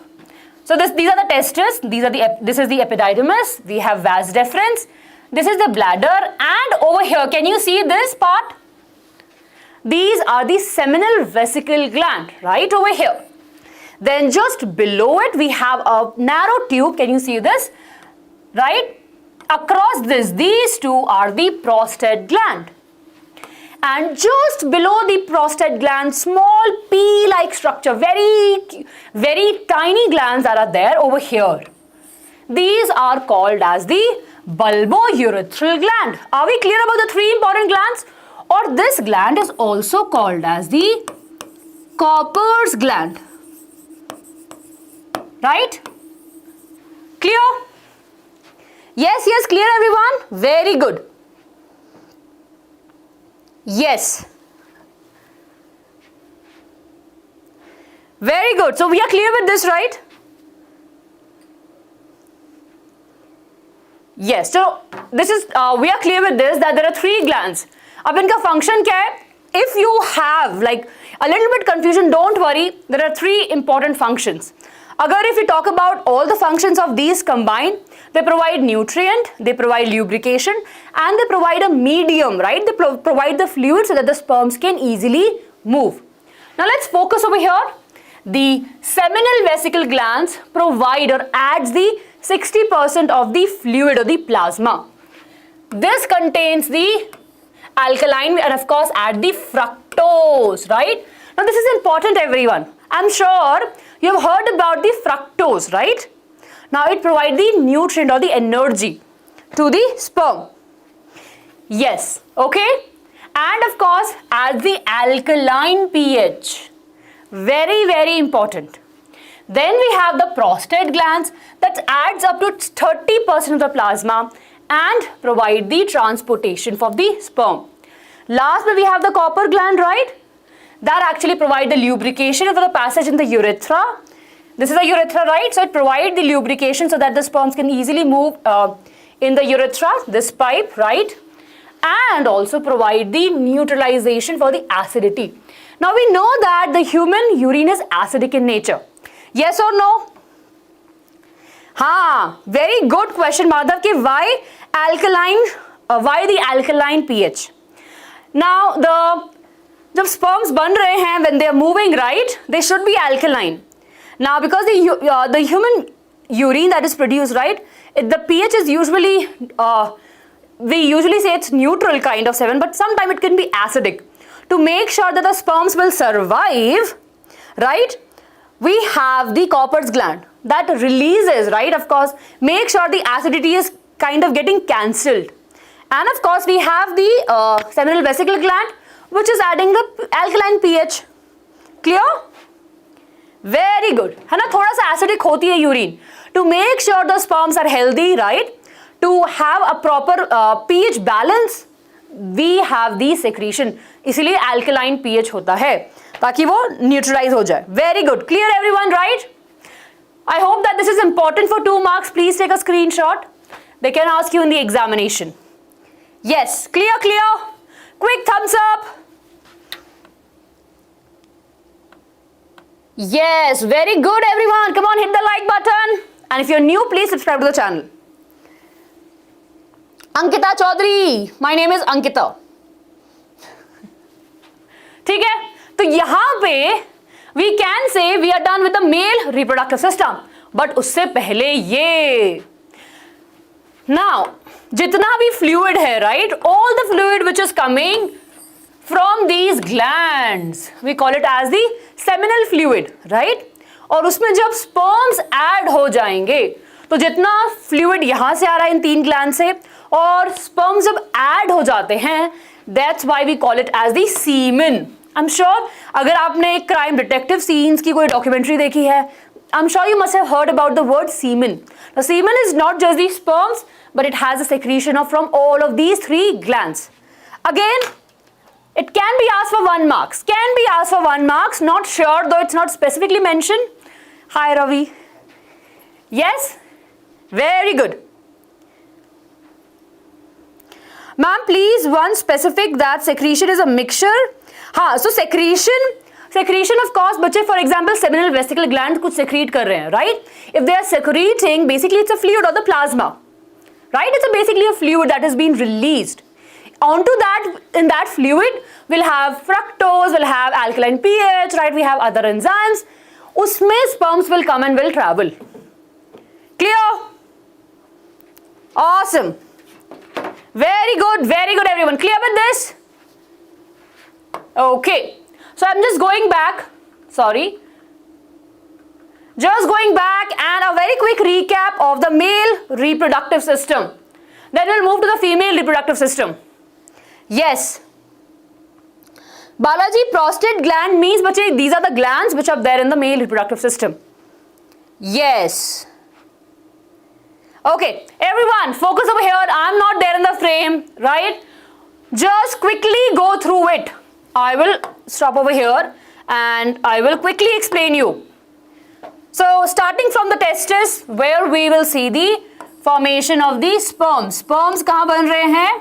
So these are the testes. This is the epididymis. We have vas deferens. This is the bladder. And over here, can you see this part? These are the seminal vesicle gland, right over here. Then just below it, we have a narrow tube. Can you see this? Right? Across this, these two are the prostate gland. And just below the prostate gland, small pea-like structure, very, very tiny glands that are there over here. These are called as the bulbourethral gland. Are we clear about the 3 important glands? Or this gland is also called as the Cowper's gland. Right? Clear? Yes, yes, clear everyone? Very good. Yes. Very good. So we are clear with this, right? Yes. So this is, we are clear with this that there are 3 glands. अब इनका function क्या है? If you have like a little bit confusion, don't worry. There are 3 important functions. Agar if we talk about all the functions of these combined, they provide nutrient, they provide lubrication, and they provide a medium, right? They provide the fluid so that the sperms can easily move. Now let's focus over here. The seminal vesicle glands provide or adds the 60% of the fluid or the plasma. This contains the alkaline and of course add the fructose, right? Now this is important, everyone. I'm sure you have heard about the fructose, right? Now it provides the nutrient or the energy to the sperm. Yes, okay? And of course adds the alkaline pH. Very, very important. Then we have the prostate glands that adds up to 30% of the plasma and provide the transportation for the sperm. Last, we have the Cowper gland, right? That actually provide the lubrication for the passage in the urethra. This is the urethra, right? So it provides the lubrication so that the sperms can easily move in the urethra, this pipe, right? And also provide the neutralization for the acidity. Now we know that the human urine is acidic in nature. Yes or no? Very good question, Madhav. Why alkaline? Why the alkaline pH? Now the sperms ban rahe hain, when they are moving, right? They should be alkaline. Now because the human urine that is produced, right? The pH is usually we usually say it's neutral kind of 7, but sometimes it can be acidic. To make sure that the sperms will survive, right? We have the Cowper's gland that releases, right? Of course, make sure the acidity is kind of getting cancelled. And of course, we have the seminal vesicle gland, which is adding the alkaline pH. Clear? Very good. है ना, थोड़ा सा acidic होती है urine. to make sure the sperms are healthy, right, to have a proper pH balance, we have the secretion. इसीलिए alkaline pH होता है ताकि वो neutralize हो जाए. Very good. Clear everyone, right? I hope that this is important for 2 marks. Please take a screenshot. They can ask you in the examination. Yes, clear, clear. Quick thumbs up. Yes, very good everyone. Come on, hit the like button. And if you're new, please subscribe to the channel. Ankita Chaudhary. My name is Ankita. ठीक है, तो यहाँ पे we can say we are done with the male reproductive system. But उससे पहले ये. Now, जितना भी fluid है, right? All the fluid which is coming from these glands, we call it as the seminal fluid, right? और उसमें जब sperms add हो जाएंगे, तो जितना fluid यहाँ से आ रहा है इन 3 glands से, और sperms जब add हो जाते हैं, that's why we call it as the semen. I'm sure अगर आपने crime detective scenes की कोई documentary देखी है, I'm sure you must have heard about the word semen. The semen is not just the sperms, but it has a secretion of from all of these 3 glands. Again, it can be asked for 1 marks. Can be asked for 1 marks. Not sure, though it's not specifically mentioned. Hi, Ravi. Yes? Very good. Ma'am, please one specific that secretion is a mixture. हाँ, so secretion of course, बच्चे for example seminal vesicle gland कुछ secrete कर रहे हैं, right? If they are secreting, basically it's a fluid or the plasma, right? It's basically a fluid that is being released. Onto that, in that fluid, we'll have fructose, we'll have alkaline pH, right? We have other enzymes. उसमें sperms will come and will travel. Clear? Awesome. Very good everyone. Clear with this? Okay. So I'm just going back. Sorry. Just going back and a very quick recap of the male reproductive system. Then we'll move to the female reproductive system. Yes. Balaji, prostate gland means, bache, these are the glands which are there in the male reproductive system. Yes. Okay, everyone, focus over here. I'm not there in the frame, right? Just quickly go through it. I will stop over here and I will quickly explain you. So, starting from the testis, where we will see the formation of the sperms. Sperms कहाँ बन रहे हैं?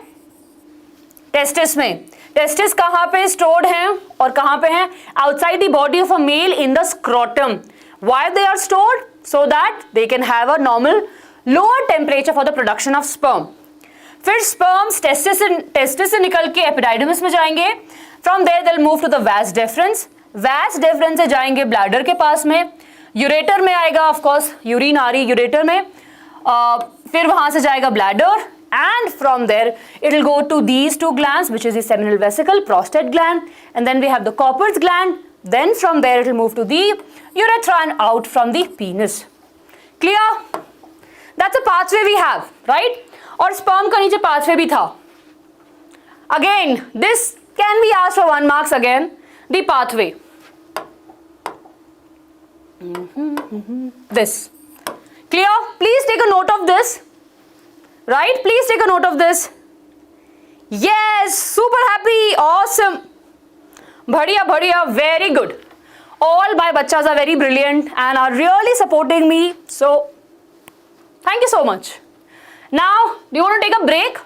Testis में. Testis कहाँ पे stored हैं और कहाँ पे हैं? Outside the body of a male in the scrotum. Why they are stored? So that they can have a normal lower temperature for the production of sperm. फिर sperms testis से निकल के epididymis में जाएंगे. From there they'll move to the vas deferens. Vas deferens से जाएंगे bladder के पास में. Ureter में आएगा, of course, urine आ रही ureter में. फिर वहाँ से जाएगा bladder. And from there it will go to these 2 glands, which is the seminal vesicle, prostate gland, and then we have the Cowper's gland. Then from there it will move to the urethra and out from the penis. Clear? That's a pathway we have, right? और sperm का नीचे pathway भी था. Again, this can be asked for 1 marks again. The pathway. This. Clear? Please take a note of this. Right? Please take a note of this. Yes, super happy, awesome. Bhadiya, bhadiya, very good. All my bachas are very brilliant and are really supporting me. So, thank you so much. Now, do you want to take a break?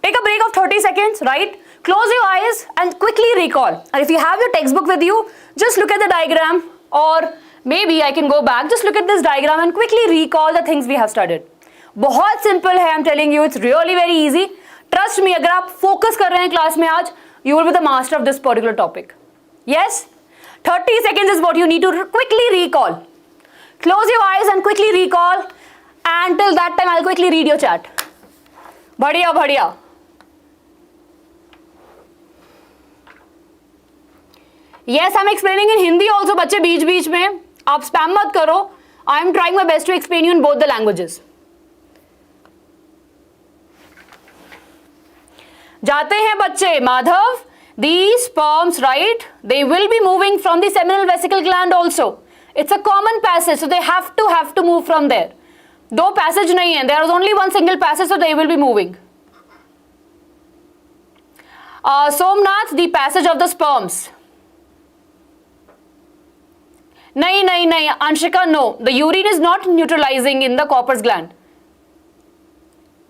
Take a break of 30 seconds, right? Close your eyes and quickly recall. And if you have your textbook with you, just look at the diagram, or maybe I can go back. Just look at this diagram and quickly recall the things we have studied. बहुत simple है, I'm telling you, it's really very easy. Trust me, अगर आप focus कर रहे हैं class में आज, you will be the master of this particular topic. Yes? 30 seconds is what you need to quickly recall. Close your eyes and quickly recall. And till that time, I'll quickly read your chat. बढ़िया, बढ़िया. Yes, I'm explaining in Hindi also, बच्चे बीच-बीच में. आप spam मत करो. I'm trying my best to explain you in both the languages. जाते हैं बच्चे, Madhav. These sperms, right? They will be moving from the seminal vesicle gland also. It's a common passage, so they have to move from there. दो passage नहीं है, there is only one single passage, so they will be moving. Somnath, the passage of the sperms. नहीं नहीं नहीं Anshika, no, the urine is not neutralising in the Cowper's gland.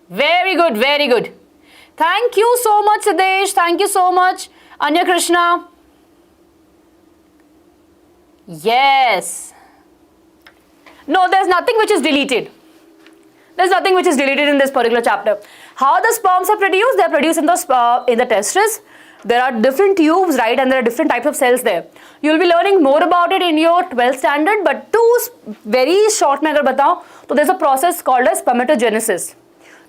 Very good, very good. Thank you so much Siddhesh, thank you so much. अन्य Krishna, yes. No, there's nothing which is deleted. There's nothing which is deleted in this particular chapter. How the sperms are produced? They are produced in the testes. There are different tubes, right, and there are different types of cells there. You'll be learning more about it in your 12th standard, but very short में अगर बताऊं तो there's a process called as spermatogenesis.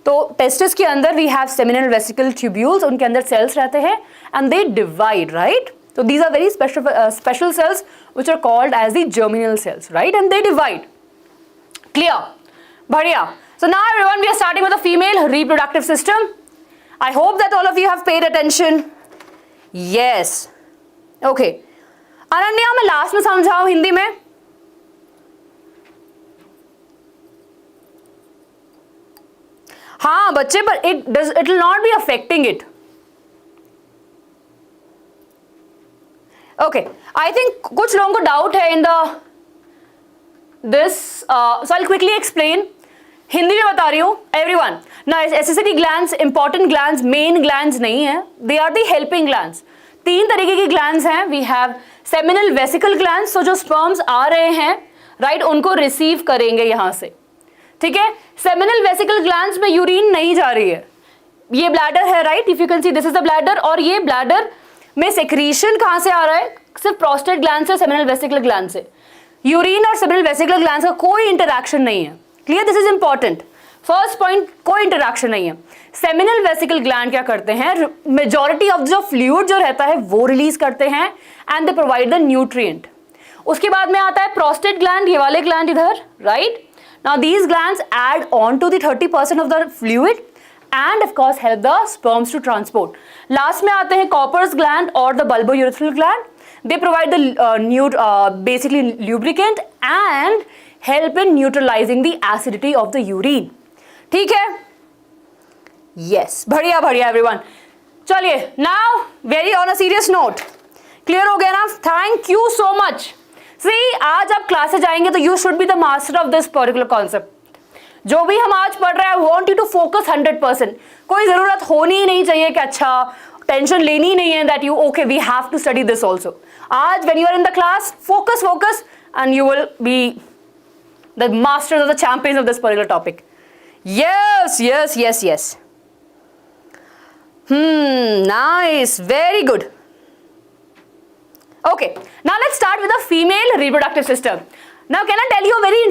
तो testes के अंदर we have seminal vesicle tubules, उनके अंदर cells रहते हैं and they divide, right? So these are very special cells which are called as the germinal cells, right? And they divide. Clear? Badhiya. So now everyone, we are starting with the female reproductive system. I hope that all of you have paid attention. Yes. Okay. Ananya, मैं last में समझाऊं हिंदी में? हाँ बच्चे, पर it will not be affecting it. Okay, I think कुछ लोगों को डाउट है in this, so I'll quickly explain. Hindi में बता रही हूँ everyone. Now accessory glands, important glands, main glands नहीं है. They are the helping glands. 3 तरीके की glands हैं. We have seminal vesicle glands, so जो sperms आ रहे हैं, right, उनको receive करेंगे यहाँ से. ठीक है? seminal vesicle glands में यूरिन नहीं जा रही है. ये bladder है, right? If you can see, this is the bladder, और ये bladder में सेक्रीशन कहाँ से आ रहा है? सिर्फ प्रोस्टेट ग्लैंड से, सेमिनल वेसिकुलर ग्लैंड से. यूरिन और सेमिनल वेसिकुलर ग्लैंड का कोई इंटरैक्शन नहीं है. Clear? This is important. First point, कोई इंटरैक्शन नहीं है. सेमिनल वेसिकल ग्लैंड क्या करते हैं? मेजॉरिटी ऑफ जो फ्लूइड जो रहता है वो रिलीज करते हैं and they provide the nutrient. उसके बाद में आता है प्रोस्टेट ग्लैंड, ये वाले ग्लैंड इधर, right. Now these glands add on to the 30% of the fluid and of course help the sperms to transport. Last में आते हैं Copper's gland or the bulbourethral gland. They provide the basically lubricant and help in neutralizing the acidity of the urine. ठीक है? Yes, बढ़िया बढ़िया everyone. चलिए, now very on a serious note. Clear हो गया ना? Thank you so much. See, आज आप क्लास से जाएंगे तो you should be the master of this particular concept. जो भी हम आज पढ़ रहे हैं, want you to focus 100%. कोई जरूरत होनी ही नहीं चाहिए कि अच्छा टेंशन लेनी नहीं है that you okay we have to study this also. आज when you are in the class, focus and you will be the masters or the champions of this particular topic. Yes. Nice, very good. Okay, now let's start with the female reproductive system. Now can I tell you a very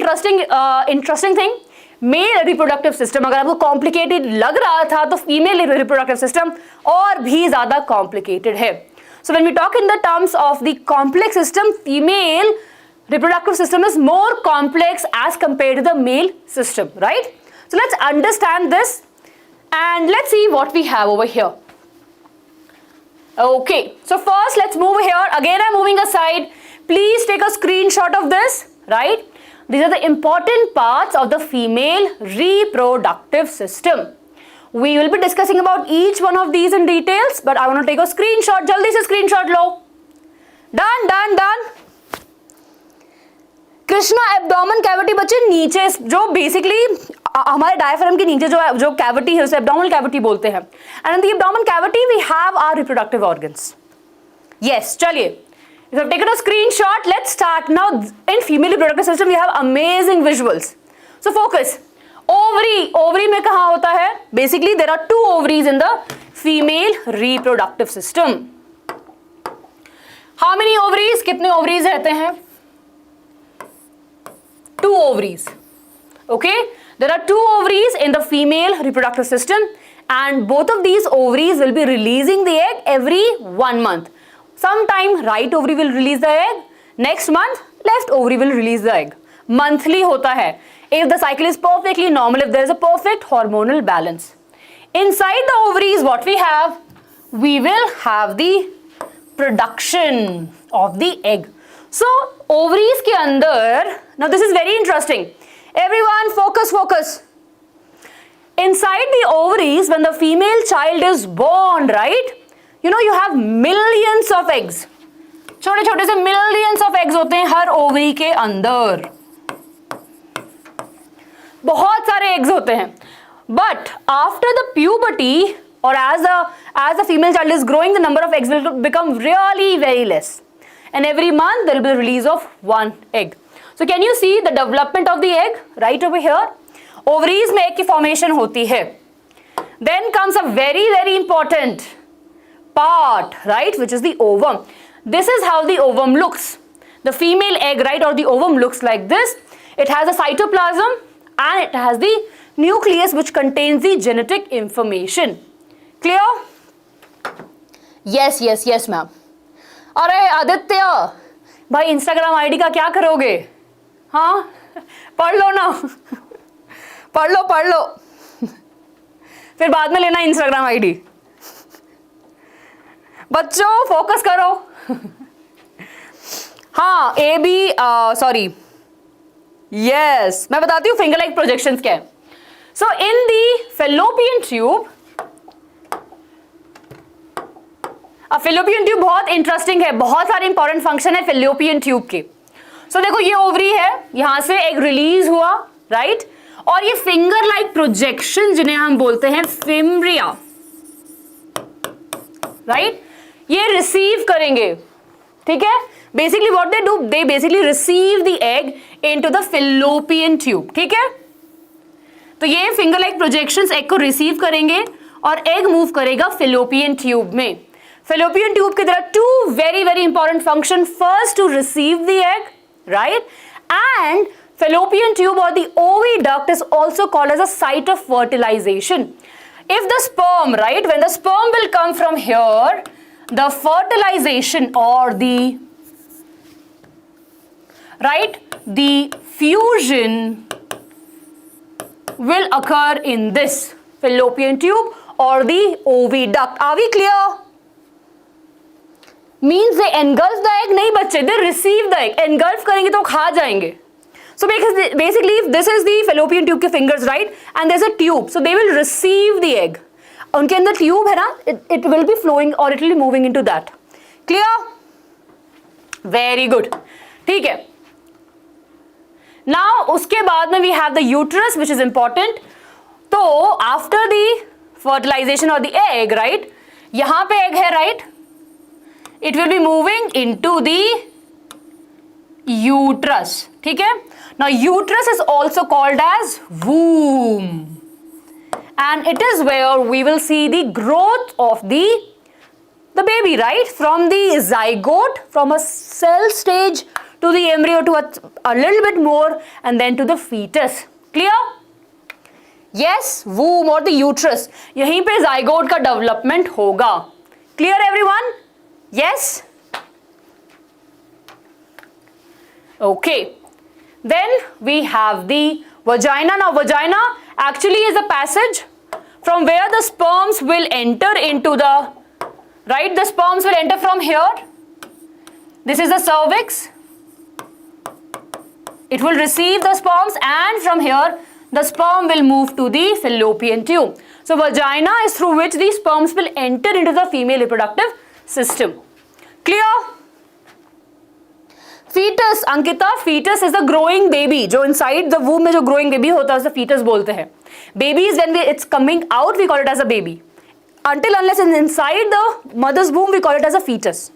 interesting thing? Male reproductive system अगर आपको complicated लग रहा था तो female reproductive system और भी ज्यादा complicated है. So when we talk in the terms of the complex system, female reproductive system is more complex as compared to the male system, right? So let's understand this and let's see what we have over here. Okay, so first let's move here. Again I'm moving aside. Please take a screenshot of this, right? These are the important parts of the female reproductive system. We will be discussing about each one of these in details, but I want to take a screenshot. Jaldi se screenshot lo. Done. Krishna, abdomen cavity बच्चे नीचे जो basically हमारे diaphragm के नीचे जो cavity है उसे abdominal cavity बोलते हैं. And in the abdomen cavity we have our reproductive organs. Yes, चलिए. If you have taken a screenshot, let's start. Now in female reproductive system we have amazing visuals. So focus. Ovary में कहाँ होता है? Basically there are 2 ovaries in the female reproductive system. How many ovaries? कितने ovaries रहते हैं? 2 ovaries. Okay? There are 2 ovaries in the female reproductive system and both of these ovaries will be releasing the egg every 1 month. Sometime right ovary will release the egg, next month left ovary will release the egg. Monthly होता है. If the cycle is perfectly normal, if there is a perfect hormonal balance. Inside the ovaries what we have? We will have the production of the egg. So ovaries के अंदर, now this is very interesting. Everyone, focus. Inside the ovaries, when the female child is born, right? You have millions of eggs. छोटे छोटे से millions of eggs होते हैं हर ovary के अंदर. बहुत सारे eggs होते हैं. But after the puberty, or as the female child is growing, the number of eggs will become really very less. And every month there will be the release of one egg. So can you see the development of the egg right over here? Ovaries में egg की formation होती है. Then comes a very very important part, right, which is the ovum. This is how the ovum looks. The female egg, right, or the ovum looks like this. It has a cytoplasm and it has the nucleus which contains the genetic information. Clear? Yes ma'am. अरे आदित्य भाई Instagram ID का क्या करोगे? हाँ पढ़ लो ना. पढ़ लो फिर बाद में लेना इंस्टाग्राम आईडी. बच्चों फोकस करो. हाँ सॉरी यस मैं बताती हूँ फिंगर लाइक प्रोजेक्शंस क्या है. सो इन दी फेलोपियन ट्यूब, फेलोपियन ट्यूब बहुत इंटरेस्टिंग है, बहुत सारे इंपॉर्टेंट फंक्शन है फेलोपियन ट्यूब के. सो देखो ये ओवरी है, यहां से एग रिलीज हुआ, राइट, और ये फिंगर लाइक प्रोजेक्शन जिन्हें हम बोलते हैं फिम्ब्रिया, राइट, ये रिसीव करेंगे. ठीक है, basically what they do, they basically receive the egg into the fallopian tube. ठीक है, तो ये फिंगर लाइक प्रोजेक्शंस एग को रिसीव करेंगे और एग मूव करेगा फेलोपियन ट्यूब में. Fallopian tube के there are two very very important function. First, to receive the egg, right, and fallopian tube or the oviduct is also called as a site of fertilization. If the sperm, right, when the sperm will come from here, the fertilization or the, right, the fusion will occur in this fallopian tube or the oviduct. Are we clear? Means they engulf the egg, नहीं बच्चे, they receive the egg. Engulf करेंगे तो खा जाएंगे. So basically this is the fallopian tube के fingers, right, and there's a tube, so they will receive the egg. उनके अंदर tube है ना, it will be flowing or it will be moving into that. Clear? Very good. ठीक है. Now उसके बाद में we have the uterus, which is important. तो after the fertilization or the egg, right, यहाँ पे egg है, right, it will be moving into the uterus. ठीक है, now uterus is also called as womb, and it is where we will see the growth of the baby, right, from the zygote, from a cell stage to the embryo to a little bit more, and then to the fetus. Clear? Yes, womb or the uterus, यहीं पे zygote का development होगा. Clear everyone? Yes? Okay. Then we have the vagina. Now vagina actually is a passage from where the sperms will enter into the, right, the sperms will enter from here. This is the cervix. It will receive the sperms, and from here the sperm will move to the fallopian tube. So vagina is through which the sperms will enter into the female reproductive system. Clear? Fetus, Ankita, fetus is the growing baby. जो inside the womb में जो growing baby होता है उसे fetus बोलते हैं. Baby is when it's coming out, we call it as a baby. Until unless it's inside the mother's womb, we call it as a fetus.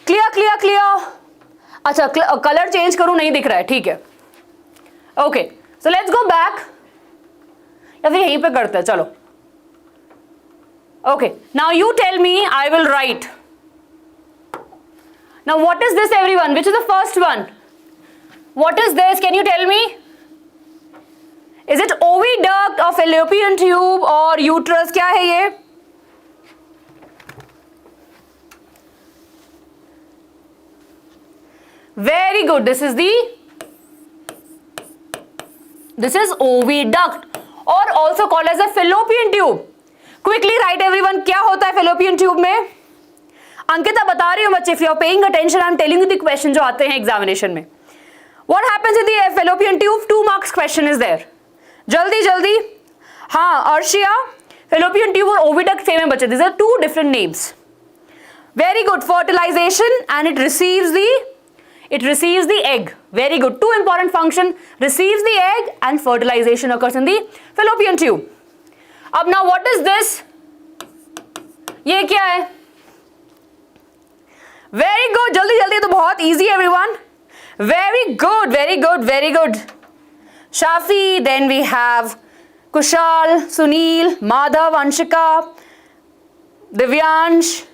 Clear? अच्छा, color change करूँ, नहीं दिख रहा है, ठीक है. Okay, so let's go back. या फिर यहीं पे करते हैं, चलो. Okay, now you tell me, I will write. Now what is this everyone? Which is the first one? What is this? Can you tell me? Is it oviduct or fallopian tube or uterus? क्या है ये? Very good. This is oviduct or also called as a fallopian tube. Quickly write everyone, क्या होता है fallopian tube में? अंकिता बता रही हूँ बच्चे, if you are paying attention, I am telling you the question जो आते हैं एग्जामिनेशन में. What happens in the fallopian tube? 2 marks question is there. Jaldi, jaldi. हाँ, Arshia, fallopian tube और oviduct same है बच्चे. These are 2 different names. Very good. Fertilization, and it receives the egg. Very good. 2 important function. Receives the egg and fertilization occurs in the fallopian tube. अब now what is this? ये क्या है? Very good. जल्दी जल्दी, तो बहुत easy everyone. Very good, very good, very good. Shafi, then we have Kushal, Sunil, Madhav, Anshika, Divyansh,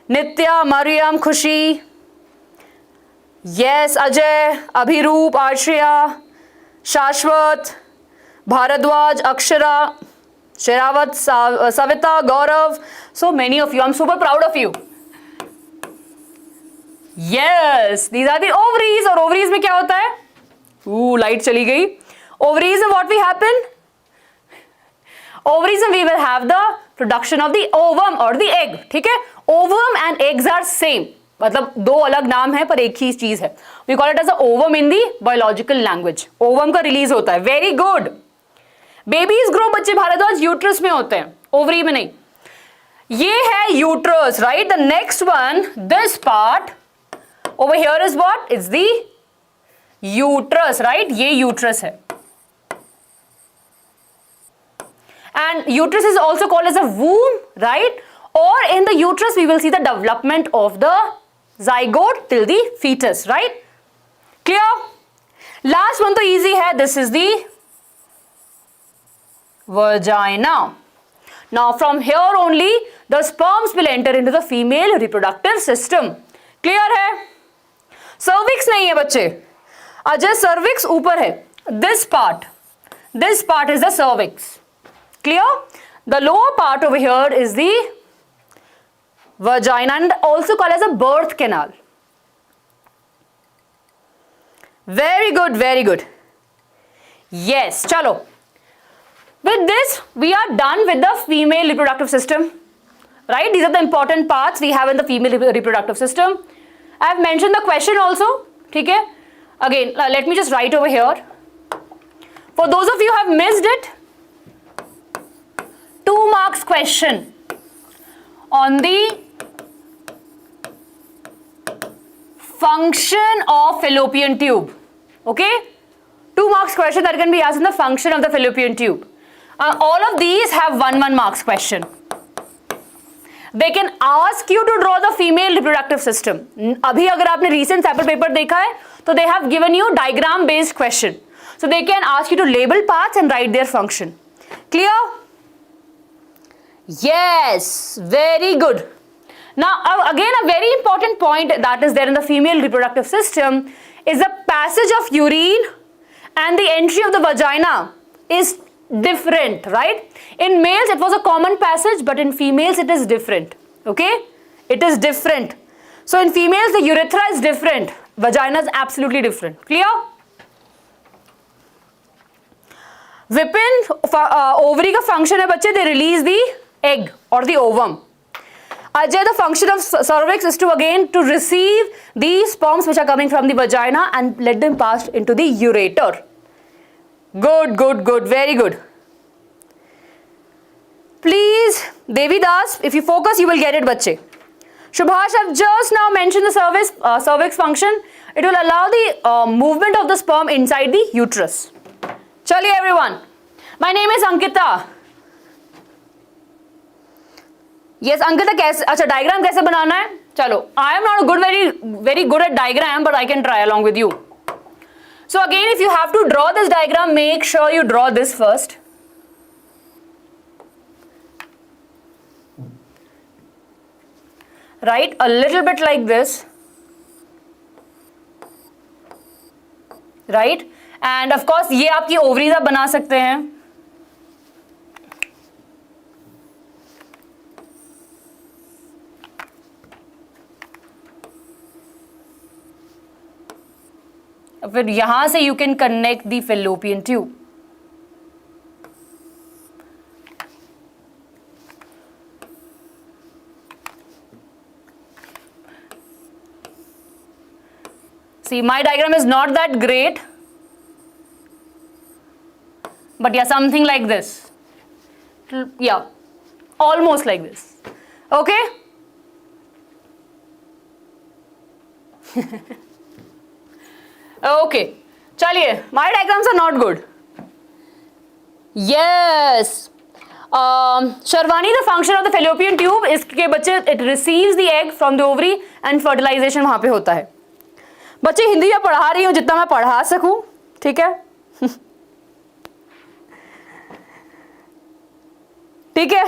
Nitya, Mariam, Khushi. Yes, Ajay, Abhiroop, Arshia, Shashwat, Bharadwaj, Akshara, Sherawat, Savita, Gaurav. So many of you. I'm super proud of you. Yes, these are the ovaries. और ovaries में क्या होता है? Light चली गई. Ovaries में what will happen? Ovaries में we will have the production of the ovum or the egg. ठीक है? Ovum and eggs are same. मतलब 2 अलग नाम है पर एक ही चीज है. We call it as a ovum in the biological language. Ovum का release होता है. Very good. Babies grow बच्चे भारद्वाज uterus में होते हैं. Ovary में नहीं. ये है uterus, right? The next one, this part over here is what? It's the uterus, right? ये uterus है. And uterus is also called as a womb, right? Or in the uterus we will see the development of the zygote till the fetus, right? Clear? Last one to easy hai. This is the vagina. Now from here only the sperms will enter into the female reproductive system. Clear hai? Cervix nahi hai bachche. Ajay, cervix ऊपर है. This part is the cervix. Clear? The lower part over here is the vagina and also called as a birth canal. Very good, very good. Yes, chalo. With this, we are done with the female reproductive system. Right? These are the important parts we have in the female reproductive system. I have mentioned the question also. Okay? Again, let me just write over here. For those of you who have missed it, 2 marks question on the function of fallopian tube. Okay? 2 marks question that can be asked in the function of the fallopian tube. All of these have 1 marks question. They can ask you to draw the female reproductive system. अभी अगर आपने recent sample paper देखा है, तो they have given you diagram based question. So they can ask you to label parts and write their function. Clear? Yes, very good. Now again a very important point that is there in the female reproductive system is the passage of urine and the entry of the vagina is different, right? In males it was a common passage, but in females it is different. Okay? It is different. So in females the urethra is different, vagina is absolutely different. Clear? Within ovary का function है बच्चे, they release the egg or the ovum. Ajay, the function of cervix is to again to receive the sperms which are coming from the vagina and let them pass into the ureter. Good, good, good, very good. Please, Devidas, if you focus, you will get it, bache. Shubhash, I've just now mentioned the cervix function. It will allow the movement of the sperm inside the uterus. Chaliye everyone. My name is Ankita. Yes, Ankita, कैसे अच्छा diagram कैसे बनाना है? चलो, I am not very good at diagram, but I can try along with you. So again, if you have to draw this diagram, make sure you draw this first. Right, a little bit like this. Right, and of course, ये आपकी ovaries आप बना सकते हैं. फिर यहाँ से you can connect the fallopian tube. See, my diagram is not that great, but yeah, something like this. Yeah, almost like this. Okay? Okay. Chaliye, my diagrams are not good. Yes. Sharwani, the function of the fallopian tube is कि बच्चे it receives the egg from the ovary and fertilization वहाँ पे होता है. बच्चे हिंदी में पढ़ा रही हूँ जितना मैं पढ़ा सकूँ, ठीक है? ठीक है?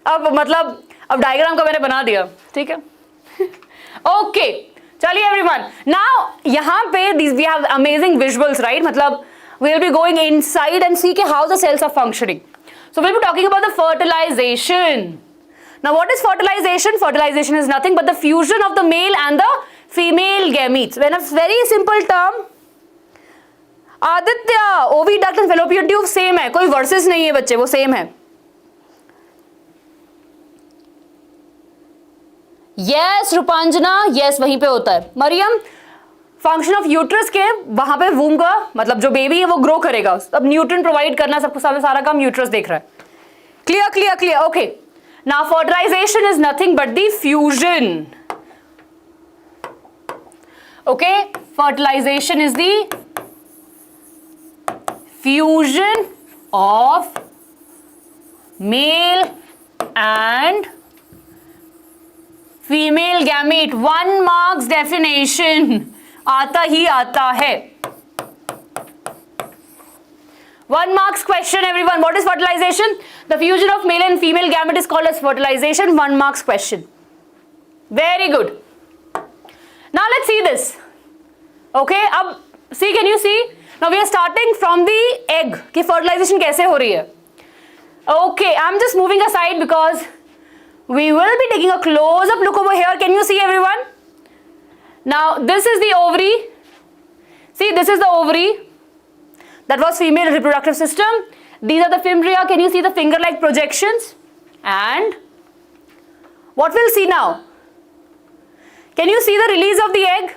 अब मतलब अब डायग्राम का मैंने बना दिया, ठीक है? ओके, चलिए एवरीवन. नाउ यहाँ पे we have amazing visuals, right? मतलब we will be going inside and see how the cells are functioning. So we'll be talking about the fertilization. Now what is fertilization? Fertilization is nothing but the fusion of the male and the female gametes. When a very simple term, Aditya, oviduct and fallopian tube same है, कोई versus नहीं है बच्चे, वो same है. Yes, रूपांजना, yes वहीं पे होता है. मरियम, फंक्शन ऑफ यूट्रस के वहां पे वूम का मतलब जो बेबी है वो ग्रो करेगा, अब न्यूट्रिएंट प्रोवाइड करना सबको सारा काम यूट्रस देख रहा है. Clear clear clear. Okay, now fertilisation is nothing but the fusion. Okay, fertilisation is the fusion of male and female gamete. 1 marks definition आता ही आता है. 1 marks question everyone. What is fertilization? The fusion of male and female gamete is called as fertilization. 1 marks question. Very good. Now let's see this. Okay, अब see, can you see? Now we are starting from the egg कि fertilization कैसे हो रही है. Okay, I'm just moving aside because we will be taking a close up look over here. Can you see everyone? Now this is the ovary. See, this is the ovary. That was female reproductive system. These are the fimbria. Can you see the finger-like projections? And what we'll see now? Can you see the release of the egg?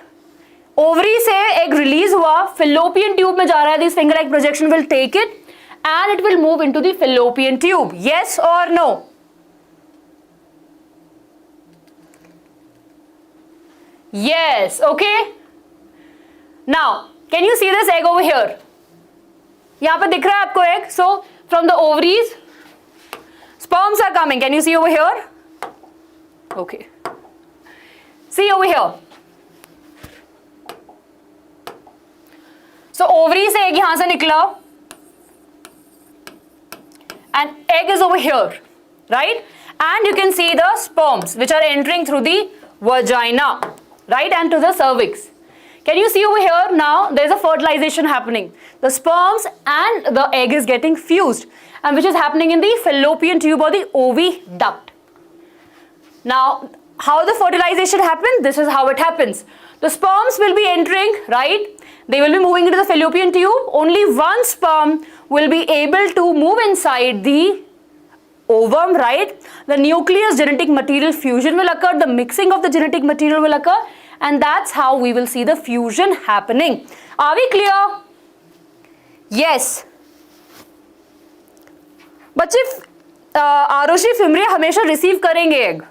Ovary से egg release हुआ, fallopian tube में जा रहा है. This finger-like projection will take it and it will move into the fallopian tube. Yes or no? Yes, okay. Now, can you see this egg over here? यहाँ पे दिख रहा है आपको egg. So, from the ovaries, sperms are coming. Can you see over here? Okay. See over here. So, ovary से egg यहाँ से निकला. And egg is over here, right? And you can see the sperms which are entering through the vagina. Right, and to the cervix. Can you see over here? Now there is a fertilization happening. The sperms and the egg is getting fused, and which is happening in the fallopian tube or the oviduct. Now, how the fertilization happens? This is how it happens. The sperms will be entering, right? They will be moving into the fallopian tube. Only one sperm will be able to move inside the ovum, right? The nucleus genetic material fusion will occur, the mixing of the genetic material will occur, and that's how we will see the fusion happening. Are we clear? Yes. बच्चे आरुषि फिम्रिया हमेशा receive करेंगे egg.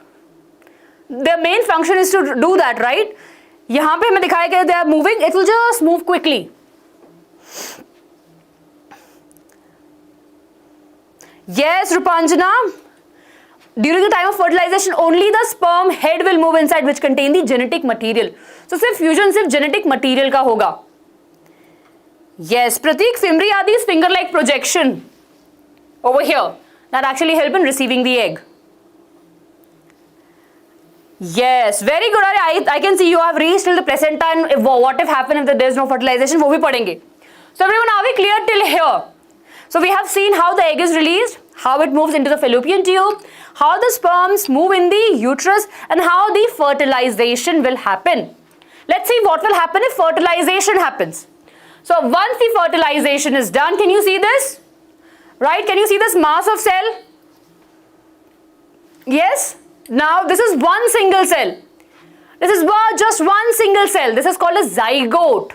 Their main function is to do that, right? यहाँ पे हमें दिखाया गया they are moving, it will just move quickly. Yes, Rupanjana. During the time of fertilization, only the sperm head will move inside, which contain the genetic material. So, सिर्फ fusion सिर्फ genetic material का होगा. Yes, Pratik, fimbria are these finger-like projection over here that actually help in receiving the egg. Yes, very good. I can see you have reached till the placenta, and what if happen if there is no fertilization? वो भी पढ़ेंगे. So, everyone, are we clear till here? So we have seen how the egg is released, how it moves into the fallopian tube, how the sperms move in the uterus, and how the fertilization will happen. Let's see what will happen if fertilization happens. So once the fertilization is done, can you see this? Right? Can you see this mass of cell? Yes? Now this is one single cell. This is just one single cell. This is called a zygote.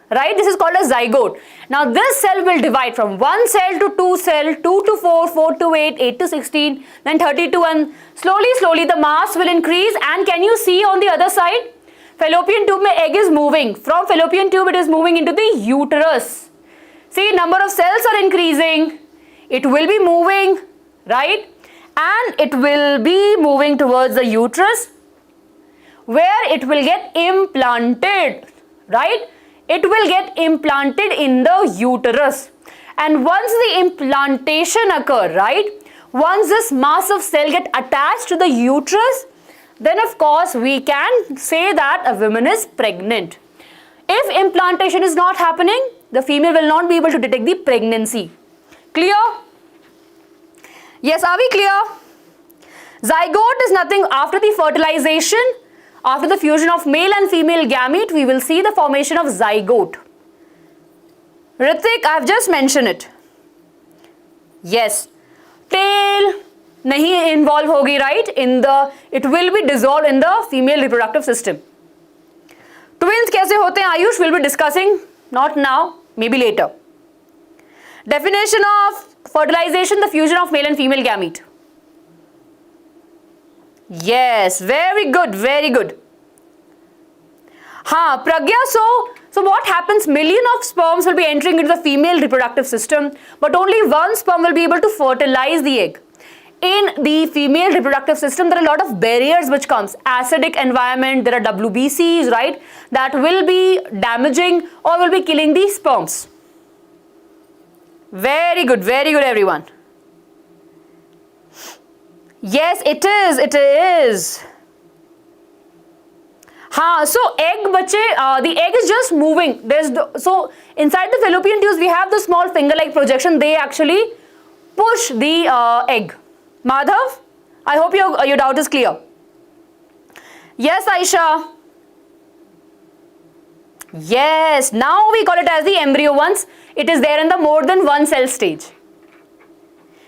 Right? This is called a zygote. Now this cell will divide from 1 cell to 2 cell, 2 to 4, 4 to 8, 8 to 16, then 32, and slowly the mass will increase. And can you see on the other side? Fallopian tube mein egg is moving. From fallopian tube it is moving into the uterus. See, number of cells are increasing. It will be moving, right? And it will be moving towards the uterus, where it will get implanted, right? It will get implanted in the uterus. And once the implantation occurs, right? Once this mass of cell get attached to the uterus, then of course we can say that a woman is pregnant. If implantation is not happening, the female will not be able to detect the pregnancy. Clear? Yes, are we clear? Zygote is nothing after the fertilization. After the fusion of male and female gamete, we will see the formation of zygote. Ritik, I have just mentioned it. Yes. Tail nahi involve hogi, right? It will be dissolved in the female reproductive system. Twins kaise hote hain, Ayush? We'll be discussing, not now, maybe later. Definition of fertilization, the fusion of male and female gamete. Yes, very good, very good. Ha, Pragya, so what happens? Million of sperms will be entering into the female reproductive system, but only one sperm will be able to fertilize the egg. In the female reproductive system, there are a lot of barriers which comes. Acidic environment, there are WBCs, right? That will be damaging or will be killing the sperms. Very good, everyone. Yes, it is, it is. Ha, so egg bache, the egg is just moving. So inside the fallopian tubes we have the small finger-like projection. They actually push the egg. Madhav, I hope your doubt is clear. Yes, Aisha. Yes, now we call it as the embryo once it is there in the more than one cell stage.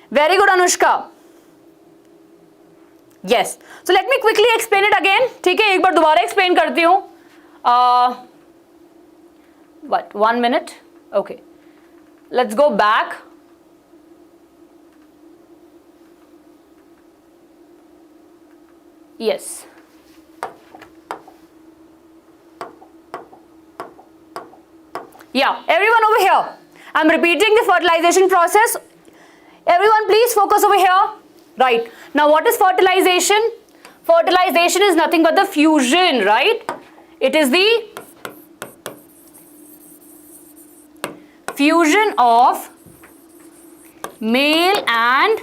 Very good, Anushka. Yes. So let me quickly explain it again. ठीक है, एक बार दोबारा explain करती हूँ. What? 1 minute? Okay. Let's go back. Yes. Yeah, everyone over here. I'm repeating the fertilization process. Everyone please focus over here. Right. Now what is fertilization? Fertilization is nothing but the fusion, right? It is the fusion of male and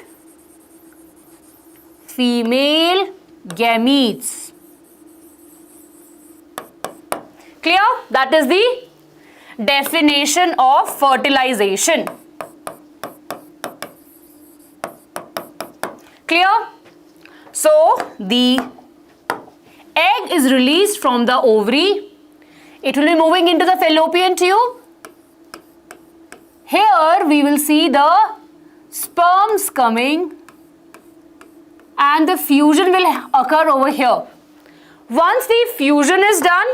female gametes. Clear? That is the definition of fertilization. Clear? So the egg is released from the ovary. It will be moving into the fallopian tube. Here we will see the sperms coming and the fusion will occur over here. Once the fusion is done,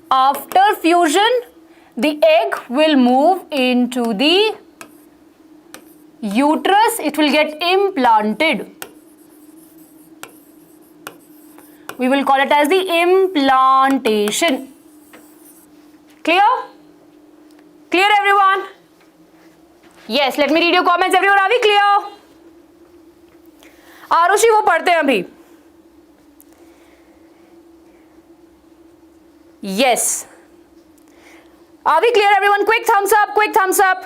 after fusion, the egg will move into the uterus. It will get implanted. We will call it as the implantation. Clear? Clear, everyone? Yes, let me read your comments. Everyone, are we clear? Arushi वो पढ़ते हैं अभी. Yes. Are we clear, everyone? Quick thumbs up, quick thumbs up.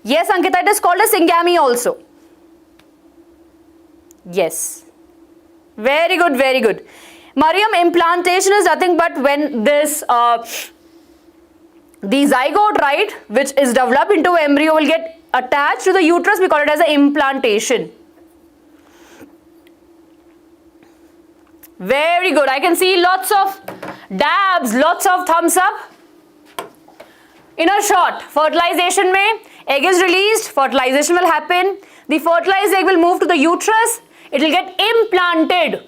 Yes, Ankita, it is called a syngamy also. Yes. Very good, very good. Mariam, implantation is nothing but when this, the zygote, right, which is developed into embryo will get attached to the uterus. We call it as an implantation. Very good. I can see lots of dabs, lots of thumbs up. In a short, fertilization में Egg is released, fertilization will happen. The fertilized egg will move to the uterus. It will get implanted,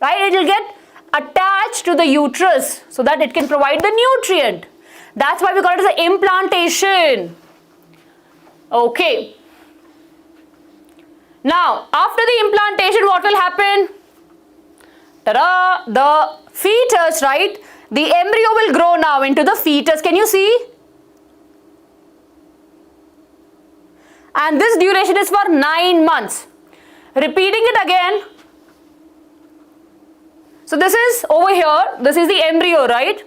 right? It will get attached to the uterus so that it can provide the nutrient. That's why we call it as the implantation. Okay. Now, after the implantation, what will happen? Ta-da! The fetus, right? The embryo will grow now into the fetus. Can you see? And this duration is for 9 months. Repeating it again. So this is over here. This is the embryo, right?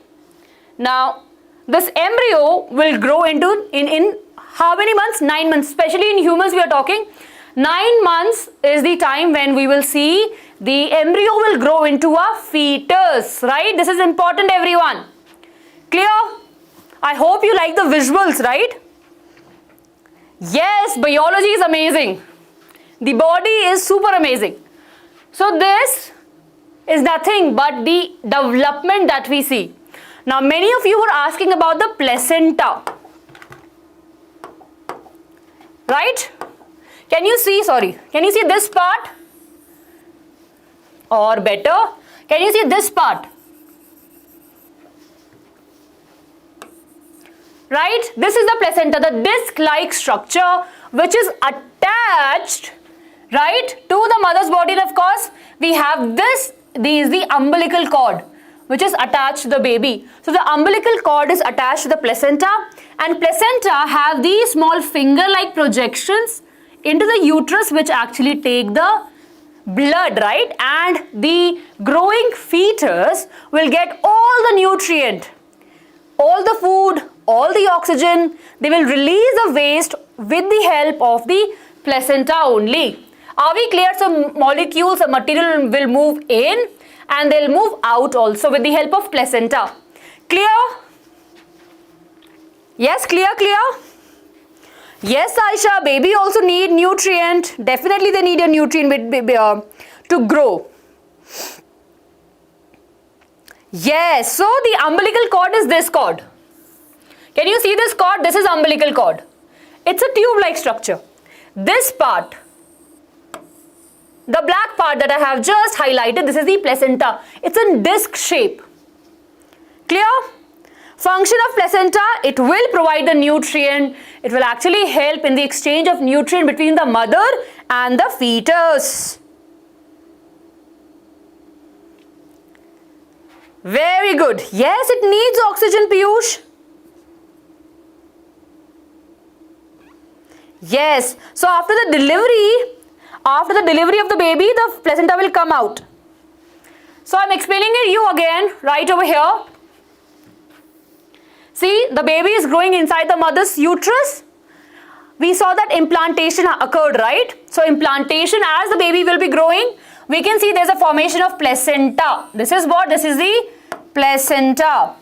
Now, this embryo will grow into in how many months? 9 months. Especially in humans we are talking. 9 months is the time when we will see the embryo will grow into a fetus, right? This is important, everyone. Clear? I hope you like the visuals, right? Yes, biology is amazing. The body is super amazing. So this is nothing but the development that we see. Now many of you were asking about the placenta. Right? Can you see this part? Or better, can you see this part? Right? This is the placenta, the disc-like structure which is attached, right, to the mother's body. And of course, we have this is the umbilical cord which is attached to the baby. So the umbilical cord is attached to the placenta, and placenta have these small finger-like projections into the uterus which actually take the blood, right? And the growing fetus will get all the nutrient, all the food, all the oxygen. They will release the waste with the help of the placenta only. Are we clear? So molecules or material will move in and they'll move out also with the help of placenta. Clear? Yes, clear? Yes, Aisha, baby also need nutrient. Definitely they need a nutrient to grow. Yes, so the umbilical cord is this cord. Can you see this cord? This is umbilical cord. It's a tube-like structure. This part, the black part that I have just highlighted, this is the placenta. It's in disc shape. Clear? Function of placenta, it will provide the nutrient. It will actually help in the exchange of nutrient between the mother and the fetus. Very good. Yes, it needs oxygen, Piyush. Yes. So after the delivery of the baby, the placenta will come out. So I'm explaining it you again right over here. See, the baby is growing inside the mother's uterus. We saw that implantation occurred, right? So implantation, as the baby will be growing, we can see there's a formation of placenta. This is what? This is the placenta.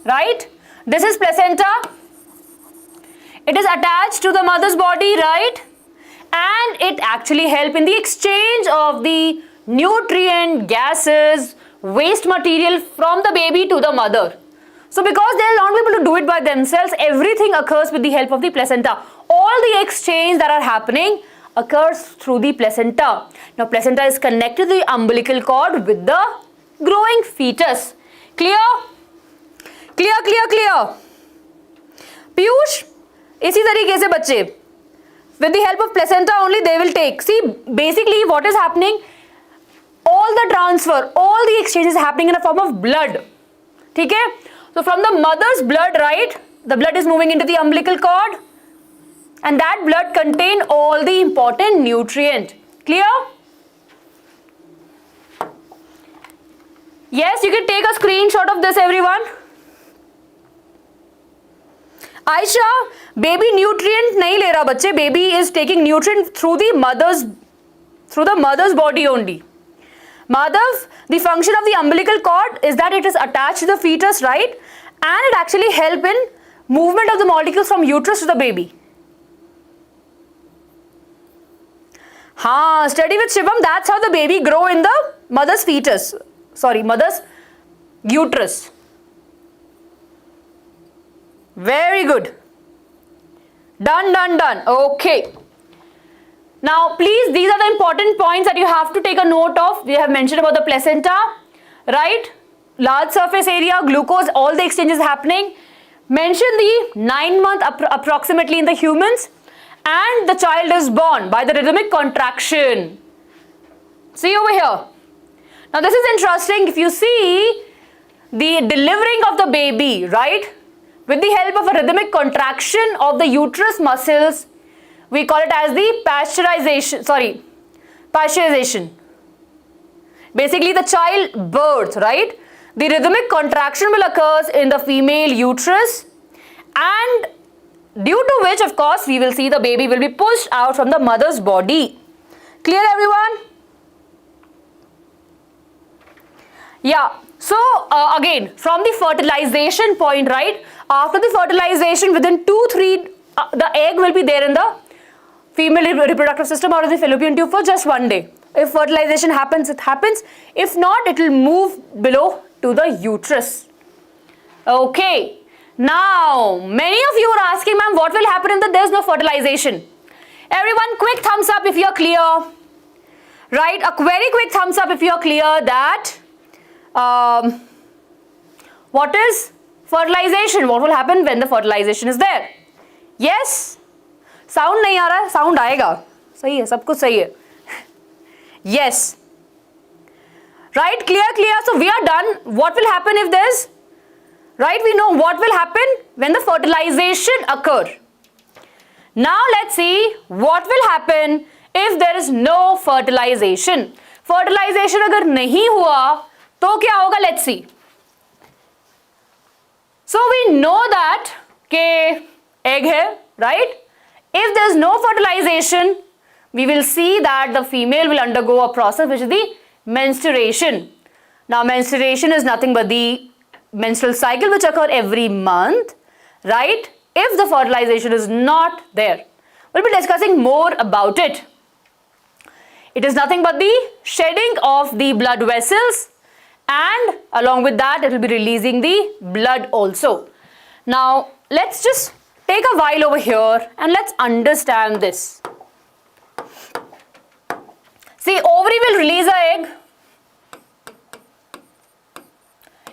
Right? This is placenta. It is attached to the mother's body, right? And it actually helps in the exchange of the nutrient, gases, waste material from the baby to the mother. So because they will not be able to do it by themselves, everything occurs with the help of the placenta. All the exchange that are happening occurs through the placenta. Now placenta is connected to the umbilical cord with the growing fetus. Clear? Clear? Piyush, इसी तरीके से बच्चे, with the help of placenta only they will take. See, basically what is happening? All the transfer, all the exchange is happening in a form of blood. Okay? So from the mother's blood, right, the blood is moving into the umbilical cord, and that blood contains all the important nutrient. Clear? Yes, you can take a screenshot of this, everyone. Aisha, baby nutrient nahi le raha bachche. Baby is taking nutrient through the mother's body only. Madhav, the function of the umbilical cord is that it is attached to the fetus, right? And it actually helps in movement of the molecules from uterus to the baby. Study with Shivam, that's how the baby grow in the mother's fetus. Sorry, mother's uterus. Very good. Done, done, done. Okay. Now, please, these are the important points that you have to take a note of. We have mentioned about the placenta, right? Large surface area, glucose, all the exchanges happening. Mention the 9-month approximately in the humans, and the child is born by the rhythmic contraction. See over here. Now, this is interesting. If you see the delivering of the baby, right, with the help of a rhythmic contraction of the uterus muscles, we call it as the pasteurization. Basically, the child birth, right? The rhythmic contraction will occur in the female uterus, and due to which, of course, we will see the baby will be pushed out from the mother's body. Clear, everyone? Yeah. So, again, from the fertilization point, right? After the fertilization, within 2-3, the egg will be there in the female reproductive system or in the fallopian tube for just 1 day. If fertilization happens, it happens. If not, it will move below to the uterus. Okay. Now, many of you are asking, ma'am, what will happen if there is no fertilization? Everyone, quick thumbs up if you are clear. Right? A very quick thumbs up if you are clear that what is fertilization? What will happen when the fertilization is there? Yes? Sound nahi aa raha? Sound aayega. Sahi hai, sab kuch sahi hai. Yes. Right? Clear, clear. So we are done. What will happen if there's, right? We know what will happen when the fertilization occur. Now let's see what will happen if there is no fertilization. Fertilization agar nahi hua, to kya hoga? Let's see. So we know that ke egg hai, right? If there is no fertilization, we will see that the female will undergo a process which is the menstruation. Now, menstruation is nothing but the menstrual cycle which occurs every month, right? If the fertilization is not there, we'll be discussing more about it. It is nothing but the shedding of the blood vessels, and along with that, it will be releasing the blood also. Now, let's just take a while over here and let's understand this. See, ovary will release an egg.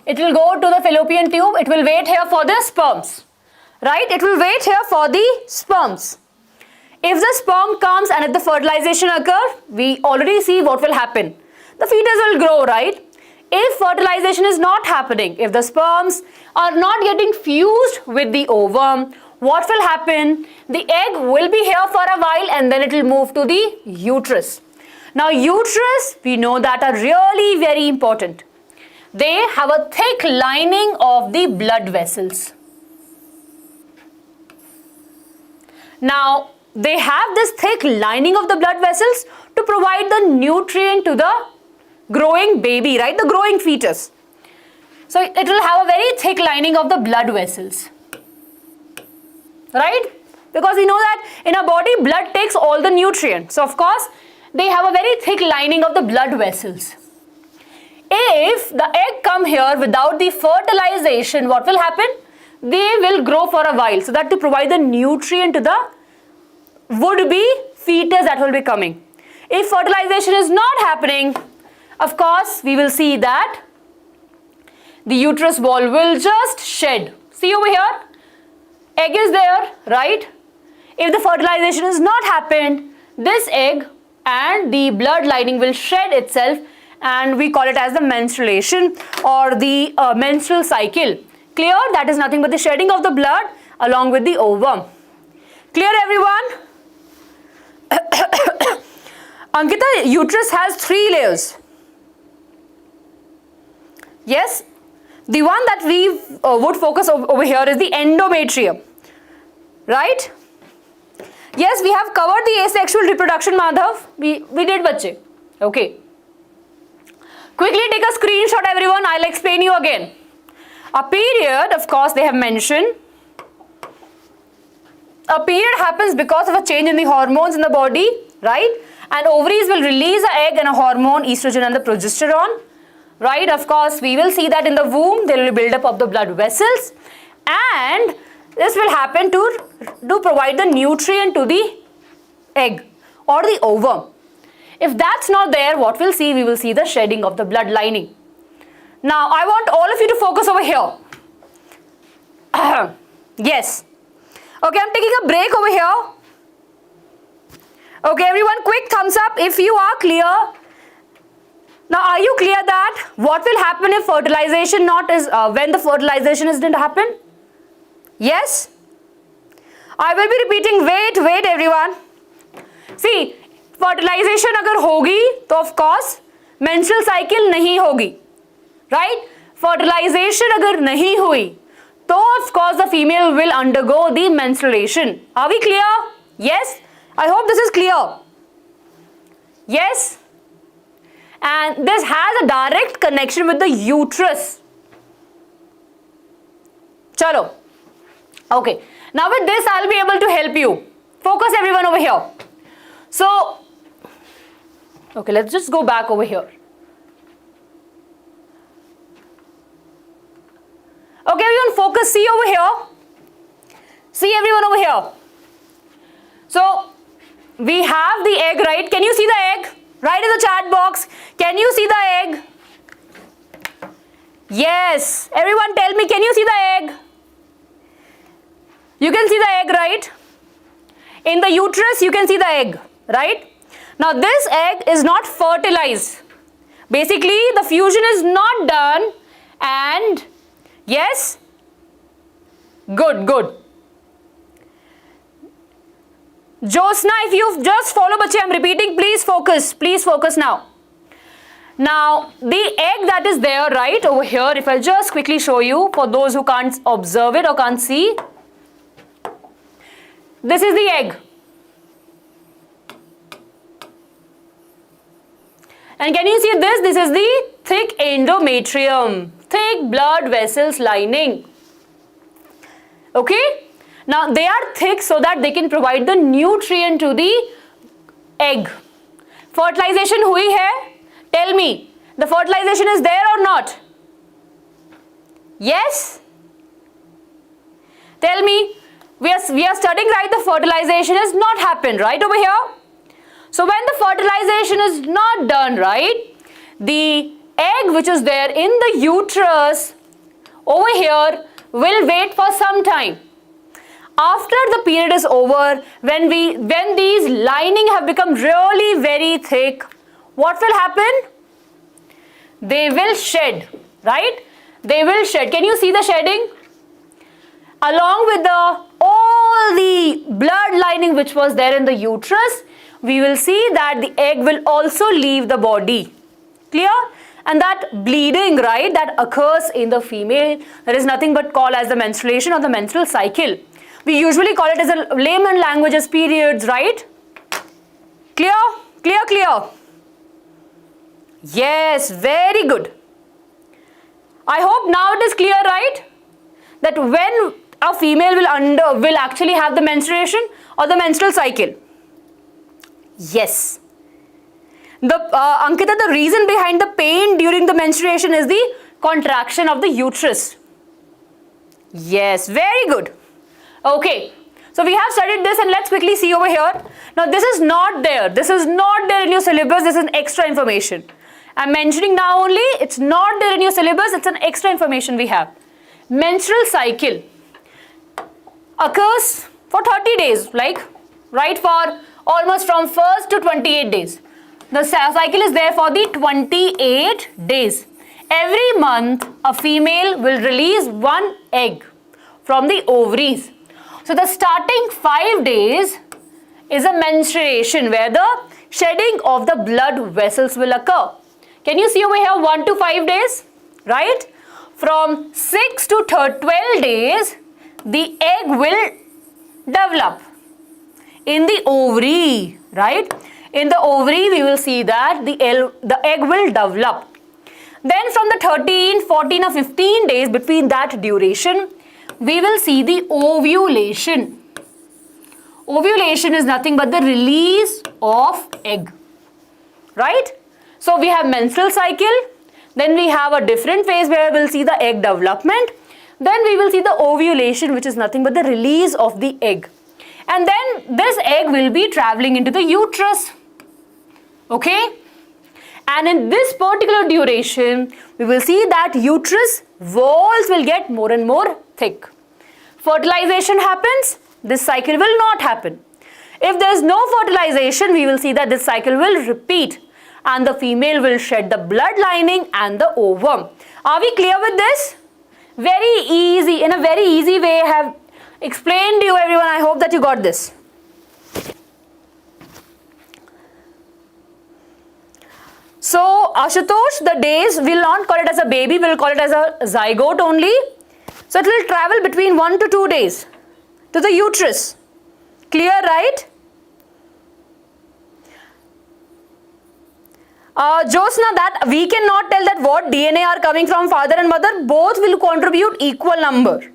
It will go to the fallopian tube. It will wait here for the sperms. Right? It will wait here for the sperms. If the sperm comes and if the fertilization occurs, we already see what will happen. The fetus will grow, right? If fertilization is not happening, if the sperms are not getting fused with the ovum, what will happen? The egg will be here for a while and then it will move to the uterus. Now, uterus, we know that are really very important. They have a thick lining of the blood vessels. Now, they have this thick lining of the blood vessels to provide the nutrient to the growing baby, right? The growing fetus. So, it will have a very thick lining of the blood vessels. Right? Because we know that in our body, blood takes all the nutrients. So, of course, they have a very thick lining of the blood vessels. If the egg come here without the fertilization, what will happen? They will grow for a while. So that to provide the nutrient to the would-be fetus that will be coming. If fertilization is not happening, of course, we will see that the uterus wall will just shed. See over here? Egg is there, right? If the fertilization is not happened, this egg and the blood lining will shed itself, and we call it as the menstruation or the menstrual cycle. Clear? That is nothing but the shedding of the blood along with the ovum. Clear, everyone? Ankita, uterus has 3 layers. Yes? The one that we would focus over here is the endometrium. Right? Yes, we have covered the asexual reproduction, Madhav. We did, bache. Okay. Quickly take a screenshot, everyone. I'll explain you again. A period, of course, they have mentioned. A period happens because of a change in the hormones in the body, right? And ovaries will release an egg and a hormone, estrogen and the progesterone. right? Of course, we will see that in the womb there will be buildup of the blood vessels, and this will happen to provide the nutrient to the egg or the ovum. If that's not there, what we'll see? We will see the shedding of the blood lining. Now, I want all of you to focus over here. Yes. Okay, I'm taking a break over here. Okay, everyone, quick thumbs up if you are clear. Now, are you clear that what will happen if fertilization when the fertilization didn't happen? Yes? I will be repeating, wait everyone. See, fertilization अगर होगी तो of course menstrual cycle नहीं होगी, right? Fertilization अगर नहीं हुई तो of course the female will undergo the menstruation. Are we clear? Yes? I hope this is clear. Yes? And this has a direct connection with the uterus. Chalo. Okay. Now with this I'll be able to help you. Focus everyone over here. So, okay, let's just go back over here. Okay, everyone, focus. See over here. See everyone over here. So, we have the egg, right? Can you see the egg? Write in the chat box. Can you see the egg? Yes. Everyone tell me, can you see the egg? You can see the egg, right? In the uterus, you can see the egg, right? Now, this egg is not fertilized. Basically, the fusion is not done, and yes? Good. Josna, if you just follow, bache, I'm repeating, please focus now. Now, the egg that is there, right, over here, if I just quickly show you, for those who can't observe it or can't see, this is the egg. And can you see this? This is the thick endometrium, thick blood vessels lining. Okay? Now, they are thick so that they can provide the nutrient to the egg. Fertilization hui hai? Tell me, the fertilization is there or not? Yes? Tell me, we are studying, right? The fertilization has not happened, right, over here? So when the fertilization is not done, right, the egg which is there in the uterus over here will wait for some time. After the period is over, when these lining have become really very thick, what will happen? They will shed, right? They will shed. Can you see the shedding? Along with all the blood lining which was there in the uterus, we will see that the egg will also leave the body. Clear? And that bleeding, right, that occurs in the female, there is nothing but called as the menstruation or the menstrual cycle. We usually call it as a layman language as periods, right? Clear? Clear? Yes, very good. I hope now it is clear, right? That when a female will actually have the menstruation or the menstrual cycle. Yes. Ankita, the reason behind the pain during the menstruation is the contraction of the uterus. Yes, very good. Okay, so we have studied this, and let's quickly see over here. Now, this is not there. This is not there in your syllabus. This is extra information. I'm mentioning now only. It's not there in your syllabus. It's an extra information we have. Menstrual cycle occurs for 30 days, like, right, for almost from 1st to 28 days. The cycle is there for the 28 days. Every month, a female will release one egg from the ovaries. So the starting 5 days is a menstruation where the shedding of the blood vessels will occur. Can you see over here 1 to 5 days, right? From 6 to 12 days, the egg will develop in the ovary, right? In the ovary, we will see that the egg will develop. Then from the 13, 14 or 15 days, between that duration, we will see the ovulation. Ovulation is nothing but the release of egg, right? So we have menstrual cycle, Then we have a different phase where we'll see the egg development. Then we will see the ovulation, which is nothing but the release of the egg. And then this egg will be traveling into the uterus. Okay? And in this particular duration, we will see that uterus walls will get more and more thick. Fertilization happens, this cycle will not happen. If there is no fertilization, we will see that this cycle will repeat and the female will shed the blood lining and the ovum. Are we clear with this? Very easy, in a very easy way I have explained to you everyone. I hope that you got this. So Ashutosh, the days, we'll not call it as a baby, we'll call it as a zygote only. So it will travel between 1 to 2 days to the uterus. Clear, right? Josna, that we cannot tell that what DNA are coming from father and mother, both will contribute equal number.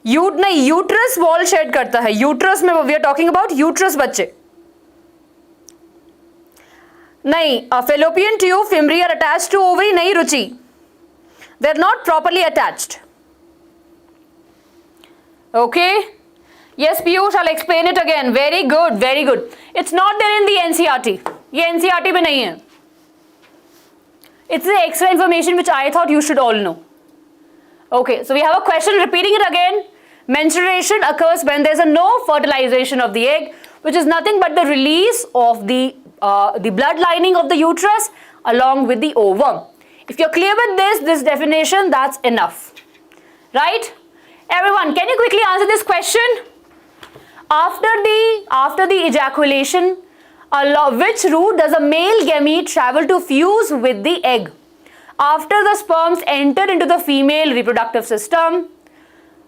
Uterus wall shed करता है. Uterus में we are talking about uterus बच्चे. नहीं, fallopian tube, fimri are attached to ovary. नहीं रुचि. They are not properly attached. Okay. Yes, Piyush, I'll explain it again. Very good, very good. It's not there in the NCERT. ये NCERT में नहीं है. It's the extra information which I thought you should all know. Okay, so we have a question repeating it again. Menstruation occurs when there is a no fertilization of the egg, which is nothing but the release of the blood lining of the uterus along with the ovum. If you're clear with this definition, that's enough. Right? Everyone, can you quickly answer this question? After the ejaculation, which route does a male gamete travel to fuse with the egg? After the sperms enter into the female reproductive system,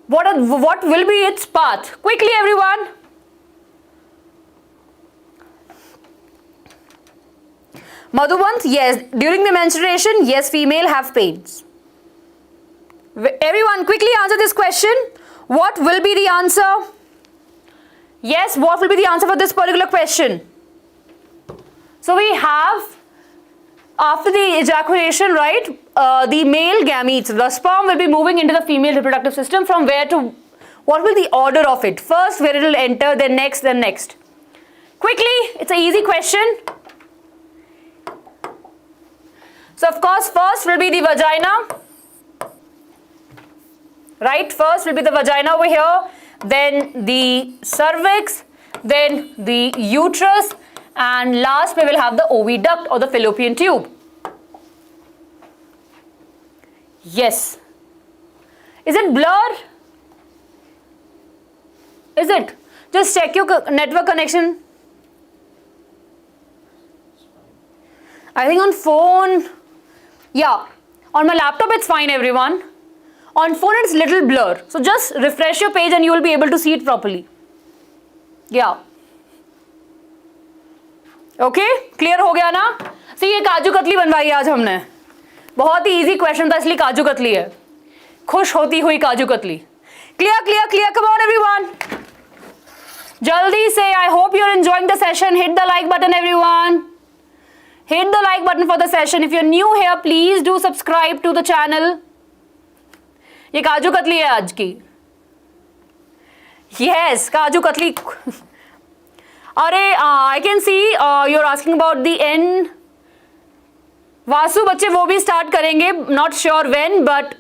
what will be its path? Quickly, everyone. Madhubant, yes. During the menstruation, yes, female have pains. Everyone, quickly answer this question. What will be the answer? Yes, what will be the answer for this particular question? So we have, after the ejaculation, right, the male gametes, the sperm will be moving into the female reproductive system. From where to, what will the order of it? First where it will enter, then next, then next. Quickly, it's an easy question. So of course, first will be the vagina. Right, first will be the vagina over here, then the cervix, then the uterus, and last we will have the oviduct or the fallopian tube. Yes. Is it blur? Is it? Just check your network connection. I think on phone, yeah, on my laptop it's fine, everyone. On phone it's little blur. So just refresh your page and you will be able to see it properly. Yeah. Okay? Clear हो गया ना? See, ये काजू कतली बनवाई है आज हमने. बहुत ही easy question था, इसलिए काजू कतली है. खुश होती हुई kaju katli. Clear, clear, clear. Come on, everyone. Jaldi say, I hope you're enjoying the session. Hit the like button, everyone. Hit the like button for the session. If you're new here, please do subscribe to the channel. ये काजू कतली है आज की. Yes, kaju katli. अरे I can see you're asking about the N. Vasu बच्चे वो भी start करेंगे. Not sure when, but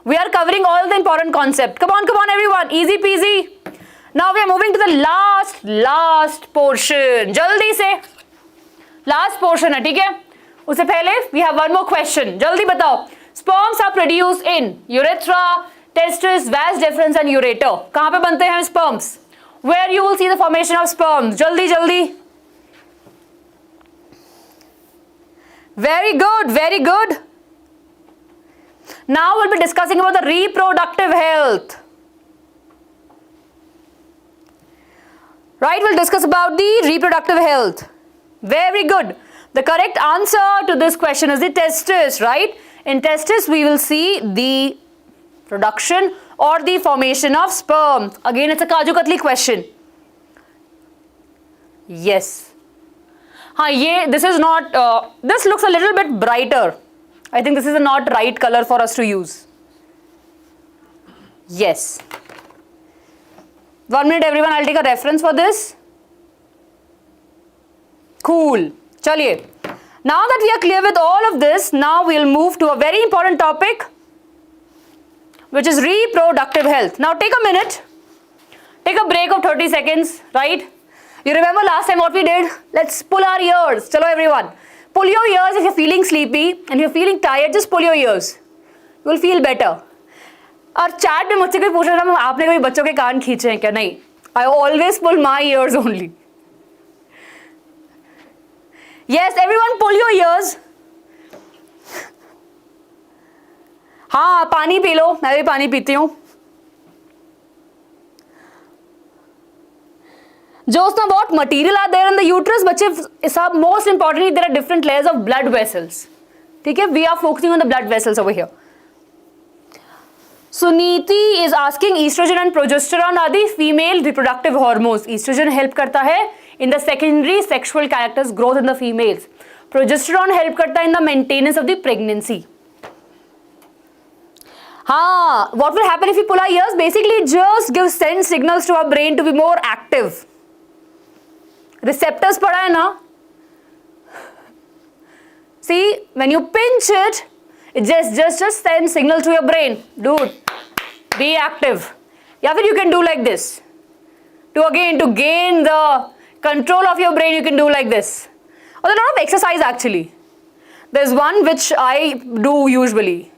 we are covering all the important concept. Come on, everyone. Easy peasy. Now we are moving to the last portion. जल्दी से. Last portion है, ठीक है? उससे पहले we have one more question. जल्दी बताओ. Sperms are produced in urethra, testis, vas deferens and ureter. कहाँ पे बनते हैं sperms? Where you will see the formation of sperms. जल्दी जल्दी. Very good, very good. Now we'll be discussing about the reproductive health. Right, we'll discuss about the reproductive health. Very good. The correct answer to this question is the testis, right? In testis, we will see the production or the formation of sperm. Again, it's a Kaju Katli question. Yes. हाँ ये this is not this looks a little bit brighter. I think this is not right color for us to use. Yes. 1 minute everyone, I'll take a reference for this. Cool. Chaliye. Now that we are clear with all of this, now we'll move to a very important topic, which is reproductive health. Now take a minute. Take a break of 30 seconds, right? You remember last time what we did? Let's pull our ears. Chalo everyone. Pull your ears if you're feeling sleepy and you're feeling tired, just pull your ears. You will feel better. और chat में मुझसे कोई पूछ रहा था आपने कभी बच्चों के कान खींचे हैं क्या? नहीं. I always pull my ears only. Yes, everyone pull your ears. हाँ पानी पी लो, मैं भी पानी पीती हूँ. Josna, what material are there in the uterus? बच्चे, most importantly, there are different layers of blood vessels. ठीक है? We are focusing on the blood vessels over here. Suniti is asking, estrogen and progesterone are the female reproductive hormones. Estrogen help करता है in the secondary sexual characters growth in the females. Progesterone help करता है in the maintenance of the pregnancy. हाँ, what will happen if we pull our ears? Basically, it just send signals to our brain to be more active. Receptors पढ़ा है ना? See, when you pinch it, it just sends signal to your brain. Dude, be active. या फिर you can do like this. To gain the control of your brain, you can do like this. Or there's a lot of exercise actually. There's one which I do usually.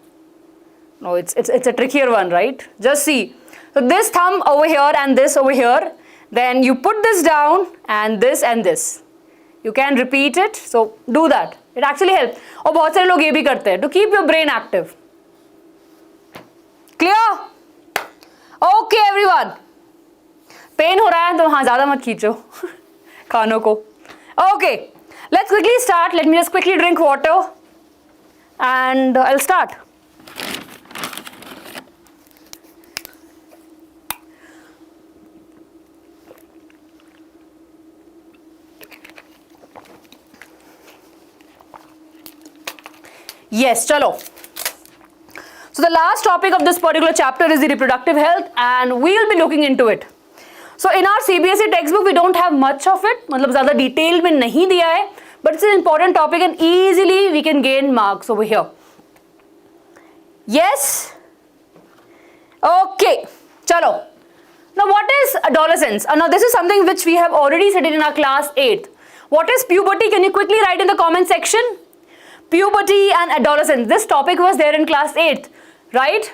No, it's a trickier one, right? Just see. So this thumb over here and this over here. Then you put this down and this and this. You can repeat it. So do that. It actually helps. और बहुत सारे लोग ये भी करते हैं to keep your brain active. Clear? Okay everyone. Pain हो रहा है तो हाँ ज़्यादा मत खींचो कानों को. Okay. Let's quickly start. Let me just quickly drink water and I'll start. Yes, chalo. So the last topic of this particular chapter is the reproductive health and we will be looking into it. So in our CBSE textbook we don't have much of it, मतलब ज़्यादा detail में नहीं दिया है, but it's an important topic and easily we can gain marks over here. Yes? Okay, chalo. Now what is adolescence? Now this is something which we have already studied in our class 8th. What is puberty? Can you quickly write in the comment section? Puberty and adolescence. This topic was there in class 8th, right?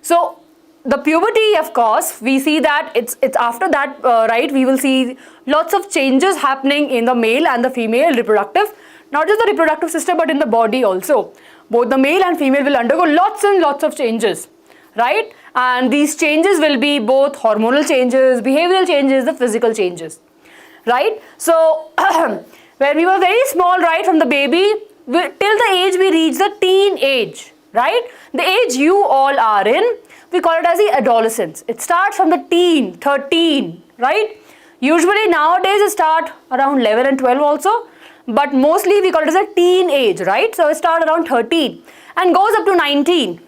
So the puberty, of course, we see that it's after that, right? We will see lots of changes happening in the male and the female reproductive, not just the reproductive system, but in the body also. Both the male and female will undergo lots and lots of changes, right? And these changes will be both hormonal changes, behavioral changes, the physical changes, right? So when we were very small, right, from the baby, till the age we reach the teen age, right? The age you all are in, we call it as the adolescence. It starts from the teen, 13, right? Usually nowadays it starts around 11 and 12 also, but mostly we call it as a teen age, right? So it starts around 13 and goes up to 19.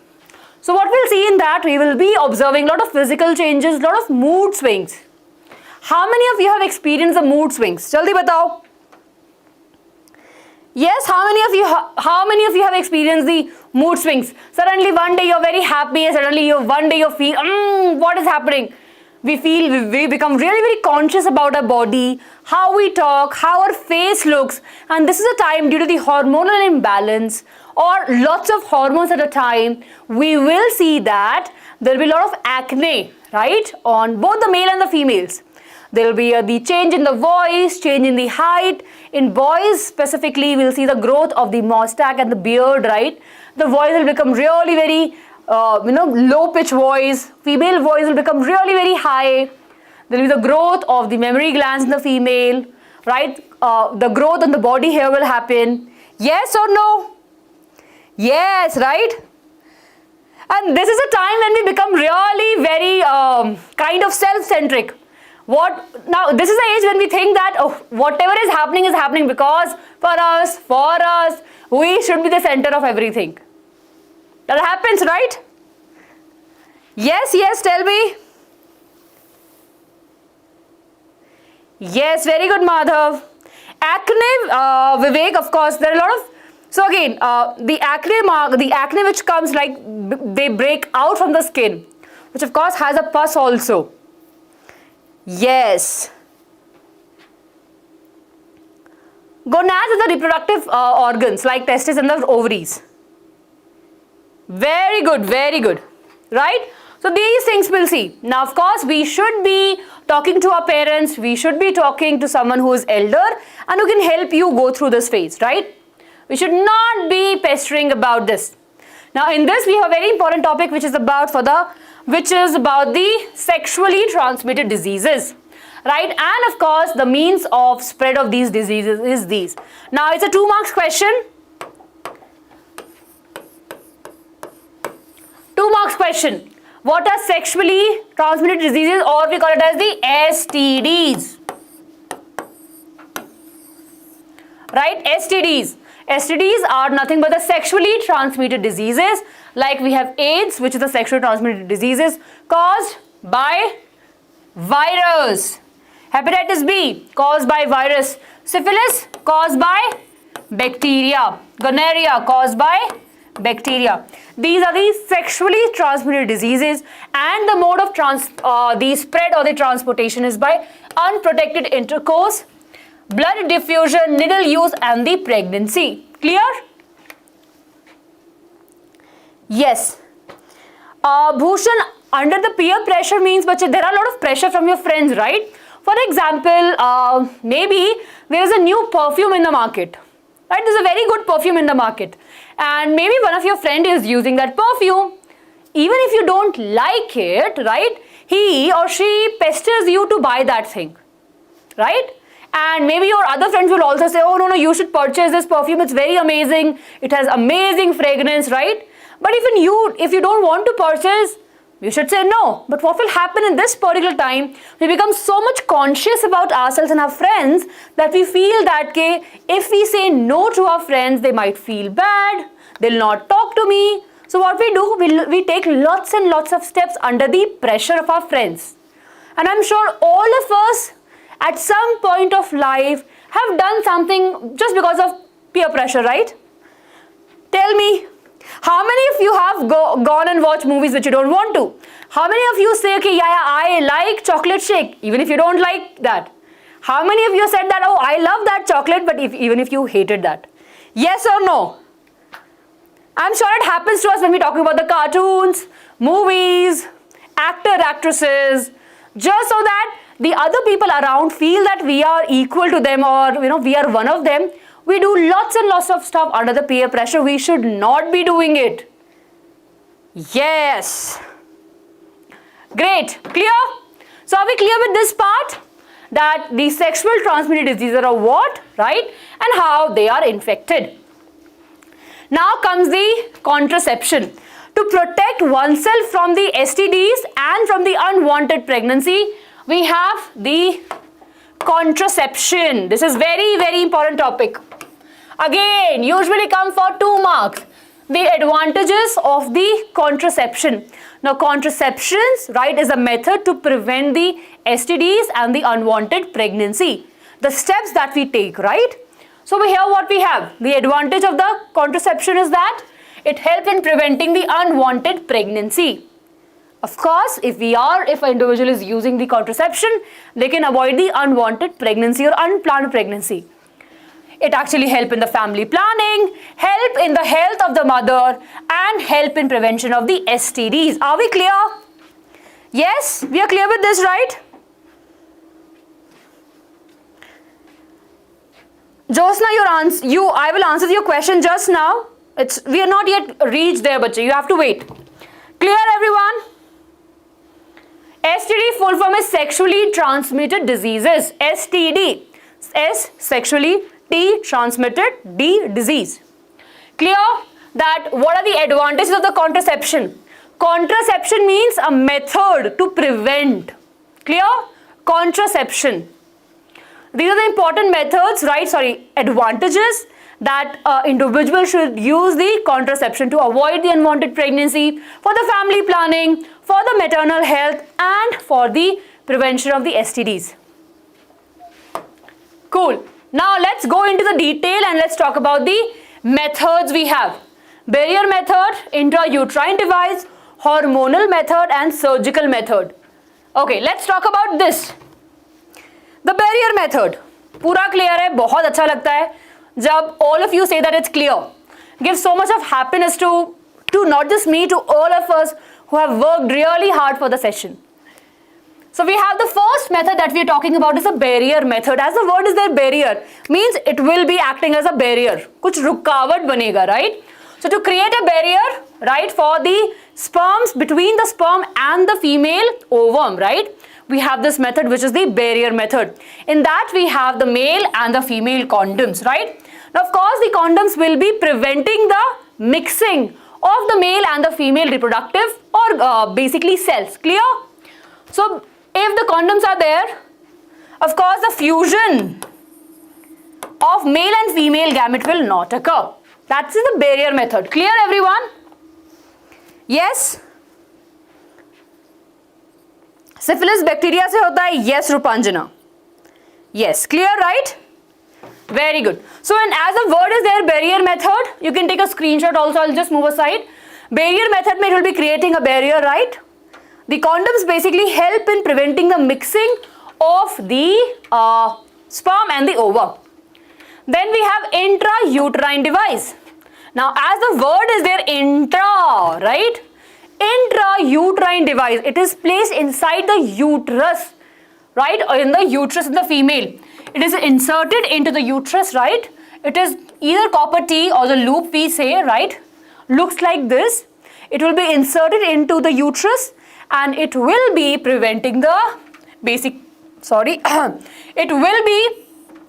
So what we'll see in that, we will be observing a lot of physical changes, a lot of mood swings. How many of you have experienced the mood swings? Jaldi batao. Yes, how many of you have experienced the mood swings? Suddenly one day you're very happy, suddenly one day you feel, what is happening? We become really very conscious about our body, how we talk, how our face looks, and this is a time due to the hormonal imbalance or lots of hormones at a time, we will see that there will be a lot of acne, right, on both the male and the females. There will be the change in the voice, change in the height. In boys specifically, we'll see the growth of the mustache and the beard, right? The voice will become really very, low pitch voice. Female voice will become really very high. There will be the growth of the mammary glands in the female, right? The growth on the body hair will happen. Yes or no? Yes, right? And this is a time when we become really very kind of self-centric. Now this is the age when we think that, oh, whatever is happening because for us, we should be the center of everything. That happens, right? Yes, tell me. Yes, very good, Madhav. Acne, Vivek, of course, there are a lot of, so again, the acne which comes like, they break out from the skin, which of course has a pus also. Yes. Gonads are the reproductive organs like testes and the ovaries. Very good, right? So these things we'll see. Now, of course, we should be talking to our parents, we should be talking to someone who is elder and who can help you go through this phase, right? We should not be pestering about this. Now, in this, we have a very important topic which is about the sexually transmitted diseases, right? And of course, the means of spread of these diseases is these. Now, it's a 2 marks question. 2 marks question. What are sexually transmitted diseases, or we call it as the STDs? Right? STDs. STDs are nothing but the sexually transmitted diseases. Like we have AIDS, which is the sexually transmitted diseases caused by virus. Hepatitis B, caused by virus. Syphilis, caused by bacteria. Gonorrhea, caused by bacteria. These are the sexually transmitted diseases, and the mode of the spread or the transportation is by unprotected intercourse, blood diffusion, needle use, and the pregnancy. Clear? Yes. Bhushan, under the peer pressure means, but there are a lot of pressure from your friends, right? For example, maybe there is a new perfume in the market. Right? There's a very good perfume in the market, and maybe one of your friend is using that perfume. Even if you don't like it, right, he or she pesters you to buy that thing, right? And maybe your other friends will also say, oh no, you should purchase this perfume, it's very amazing, it has amazing fragrance, right? But if you don't want to purchase, you should say no. But what will happen in this particular time, we become so much conscious about ourselves and our friends that we feel that if we say no to our friends, they might feel bad, they'll not talk to me. So what we do, we take lots and lots of steps under the pressure of our friends. And I'm sure all of us at some point of life have done something just because of peer pressure, right? Tell me, how many of you have gone and watched movies which you don't want to? How many of you say, okay, yeah, I like chocolate shake, even if you don't like that? How many of you said that, oh, I love that chocolate, but even if you hated that? Yes or no? I'm sure it happens to us when we're talking about the cartoons, movies, actresses, just so that the other people around feel that we are equal to them, or we are one of them. We do lots and lots of stuff under the peer pressure. We should not be doing it. Yes. Great. Clear? So are we clear with this part? That the sexual transmitted diseases are what, right? And how they are infected. Now comes the contraception. To protect oneself from the STDs and from the unwanted pregnancy, we have the contraception. This is very, very important topic. Again, usually come for 2 marks. The advantages of the contraception. Now, contraceptions, right, is a method to prevent the STDs and the unwanted pregnancy. The steps that we take, right? So, here what we have. The advantage of the contraception is that it helps in preventing the unwanted pregnancy. Of course, if an individual is using the contraception, they can avoid the unwanted pregnancy or unplanned pregnancy. It actually helps in the family planning, help in the health of the mother, and help in prevention of the STDs. Are we clear? Yes, we are clear with this, right? Josna, I will answer your question just now. We are not yet reached there, but you have to wait. Clear, everyone? STD full form is sexually transmitted diseases. STD. S, sexually, T, transmitted, D, disease. Clear that what are the advantages of the contraception? Contraception means a method to prevent. Clear? contraception. These are the important methods, right? Advantages that individuals should use the contraception to avoid the unwanted pregnancy, for the family planning, for the maternal health, and for the prevention of the STDs. Cool. Now let's go into the detail and let's talk about the methods we have. Barrier method, intra-uterine device, hormonal method, and surgical method. Okay, let's talk about this. The barrier method. पूरा clear है, बहुत अच्छा लगता है जब all of you say that it's clear. Gives so much of happiness to not just me, to all of us who have worked really hard for the session. So we have the first method that we are talking about is a barrier method. As the word is there, barrier means it will be acting as a barrier. कुछ रुकावट बनेगा, right? So to create a barrier, right, for the sperms, between the sperm and the female ovum, right? We have this method which is the barrier method. In that we have the male and the female condoms, right? Now of course the condoms will be preventing the mixing of the male and the female reproductive or basically cells. Clear? So if the condoms are there, of course the fusion of male and female gamete will not occur. That's the barrier method. Clear everyone? Yes? Syphilis bacteria se hota hai? Yes, Rupanjana. Yes, clear, right? Very good. So and as the word is there, barrier method, you can take a screenshot also. I'll just move aside. Barrier method means it will be creating a barrier, right? The condoms basically help in preventing the mixing of the sperm and the ovum. Then we have intra-uterine device. Now as the word is there, intra, right? Intra-uterine device. It is placed inside the uterus, right? Or in the uterus in the female. It is inserted into the uterus, right? It is either copper T or the loop we say, right? Looks like this. It will be inserted into the uterus and it will be preventing the it will be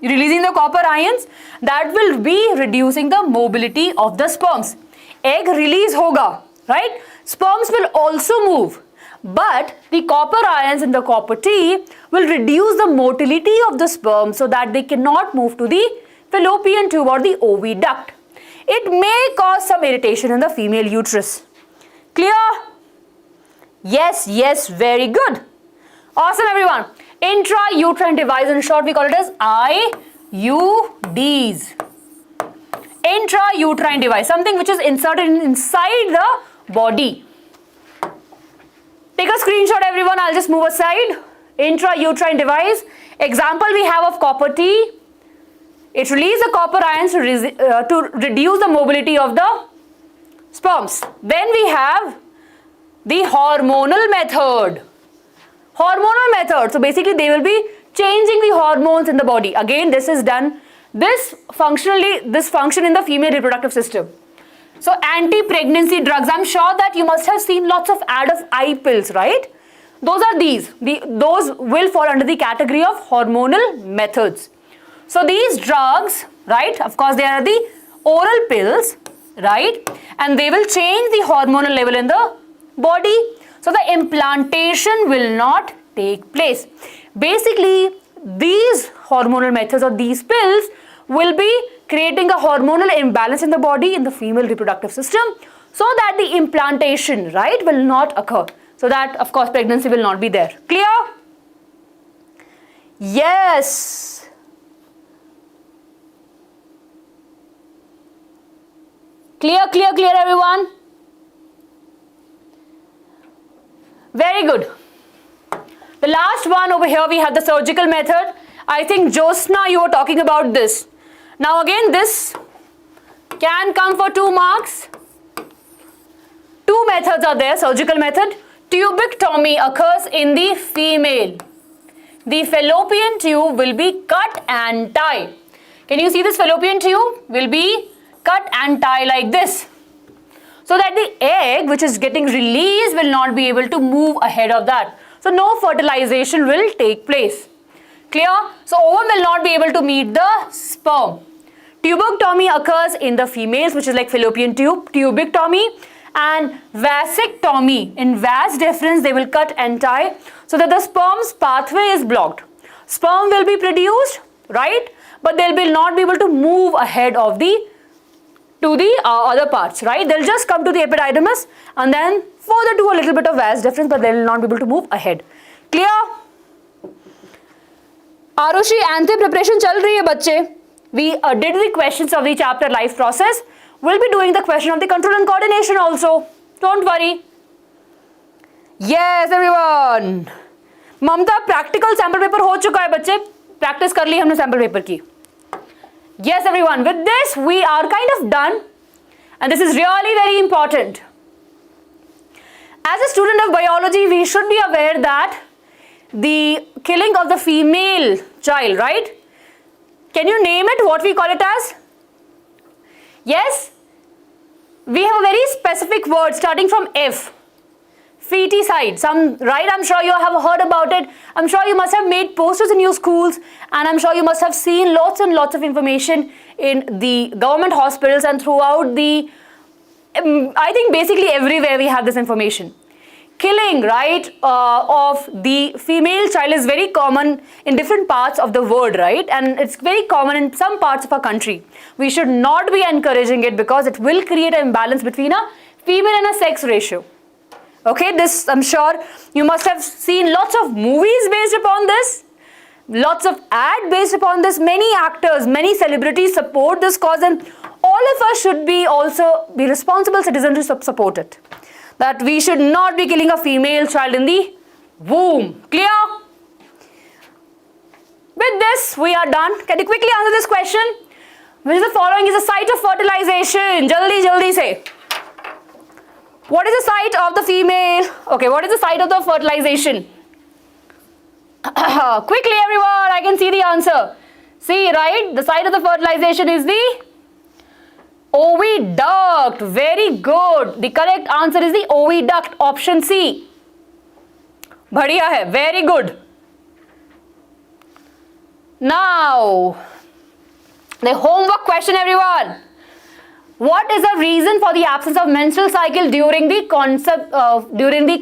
releasing the copper ions that will be reducing the mobility of the sperms. Egg release hoga, right? Sperms will also move, but the copper ions in the copper T will reduce the motility of the sperm so that they cannot move to the fallopian tube or the oviduct. It may cause some irritation in the female uterus. Clear? Yes, yes, very good. Awesome everyone. Intra-uterine device, in short we call it as IUDs. Intra-uterine device, something which is inserted inside the body. Take a screenshot everyone, I'll just move aside. Intra-uterine device, example we have of copper T. It releases the copper ions to reduce the mobility of the sperms. Then we have the hormonal method. Hormonal method. So basically they will be changing the hormones in the body. Again, this is done, this function in the female reproductive system. So anti-pregnancy drugs, I'm sure that you must have seen lots of ad of eye pills, right? Those are these. Those will fall under the category of hormonal methods. So these drugs, right, of course they are the oral pills, right? And they will change the hormonal level in the body. So the implantation will not take place. Basically, these hormonal methods or these pills will be creating a hormonal imbalance in the body, in the female reproductive system, so that the implantation, right, will not occur. So that, of course, pregnancy will not be there. Clear? Yes. Clear, clear, clear, everyone? Very good. The last one over here, we have the surgical method. I think Josna, you were talking about this. Now again, this can come for 2 marks. 2 methods are there. Surgical method. Tubectomy occurs in the female. The fallopian tube will be cut and tied. Can you see this fallopian tube? Will be cut and tied like this, so that the egg which is getting released will not be able to move ahead of that. So no fertilization will take place. Clear? So ovum will not be able to meet the sperm. Tubectomy occurs in the females, which is like fallopian tube tubectomy, and vasectomy. In vas deferens, they will cut entire so that the sperm's pathway is blocked. Sperm will be produced, right? But they will not be able to move ahead of the other parts, right? They'll just come to the epididymis and then further do a little bit of vas deferens, but they will not be able to move ahead. Clear? Arushi, ANTHE preparation chal rahi hai bacche. We did the questions of the chapter life process. We'll be doing the question of the control and coordination also. Don't worry. Yes, everyone. Mamta, practical sample paper ho chuka hai bacche. Practice kar li humne sample paper ki. Yes, everyone. With this, we are kind of done. And this is really very important. As a student of biology, we should be aware that the killing of the female child, right? Can you name it? What we call it as? Yes? We have a very specific word starting from F. Feticide. Right? I'm sure you have heard about it. I'm sure you must have made posters in your schools, and I'm sure you must have seen lots and lots of information in the government hospitals and throughout the, I think basically everywhere we have this information. Killing, right, of the female child is very common in different parts of the world, right? And it's very common in some parts of our country. We should not be encouraging it because it will create an imbalance between a female and a sex ratio. Okay, this, I'm sure you must have seen lots of movies based upon this, lots of ads based upon this. Many actors, many celebrities support this cause, and all of us should be also be responsible citizens to support it. That we should not be killing a female child in the womb. Clear? With this, we are done. Can you quickly answer this question? Which is the following is a site of fertilization? Jaldi say. What is the site of the female? Okay, what is the site of the fertilization? Quickly, everyone, I can see the answer. See, right? The site of the fertilization is the oviduct. Very good. The correct answer is the oviduct, option C. Badhiya hai. Very good. Now, the homework question, everyone. What is the reason for the absence of menstrual cycle during the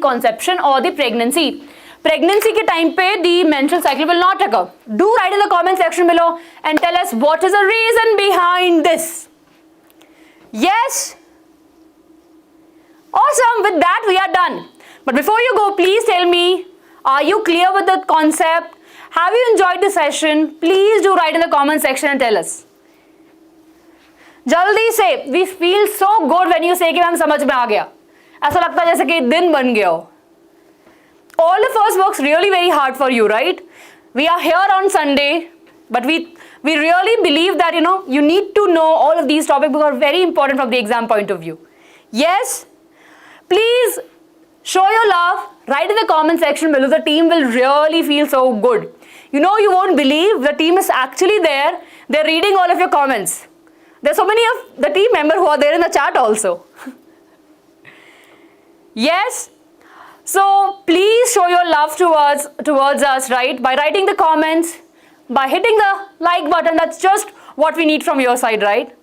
conception or the pregnancy? Pregnancy ke time pe the menstrual cycle will not occur. Do write in the comment section below and tell us what is the reason behind this. Yes? Awesome. With that, we are done. But before you go, please tell me, are you clear with the concept? Have you enjoyed the session? Please do write in the comment section and tell us. Jaldi say, we feel so good when you say कि ma'am समझ में आ गया. ऐसा लगता है जैसे कि दिन बन गया हो. All the first works really very hard for you, right? We are here on Sunday, but we really believe that you need to know all of these topics because are very important from the exam point of view. Yes? Please show your love. Write in the comment section below. The team will really feel so good. You won't believe the team is actually there. They're reading all of your comments. There's so many of the team members who are there in the chat also. Yes? So please show your love towards us, right? By writing the comments, by hitting the like button. That's just what we need from your side, right?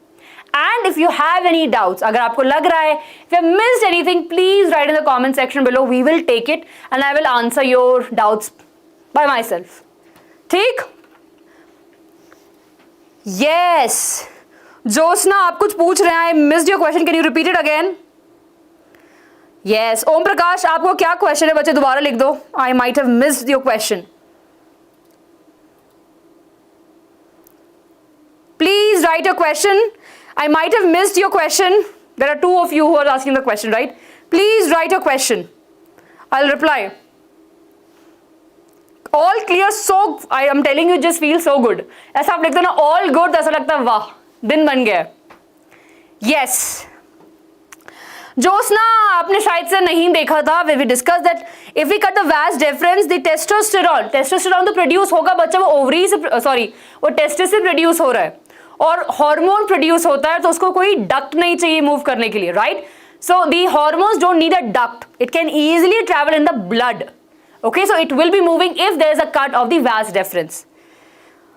And if you have any doubts, agar aapko lag raha hai, if you have missed anything, please write in the comment section below. We will take it and I will answer your doubts by myself. ठीक? Yes. Josna, आप कुछ पूछ रहे हैं. I missed your question. Can you repeat it again? Yes. Om Prakash, आपको क्या question है बच्चे दोबारा लिख दो. I might have missed your question. Please write your question. I might have missed your question. There are two of you who are asking the question, right? Please write your question. I'll reply. All clear, so I am telling you, just feel so good. ऐसा आप लिखते हो ना all good, तो ऐसा लगता है वाह दिन बन गया. Yes. जोस्ना, आपने शायद से नहीं देखा था. We discussed that if we cut the vas deferens, the testosterone तो प्रोड्यूस होगा बच्चा, वो ओवरी से वो टेस्टिस से प्रोड्यूस हो रहा है और हार्मोन प्रोड्यूस होता है, तो उसको कोई डक्ट नहीं चाहिए मूव करने के लिए, right? So the hormones don't need a duct. It can easily travel in the blood. Okay, so it will be moving if there is a cut of the vas deferens.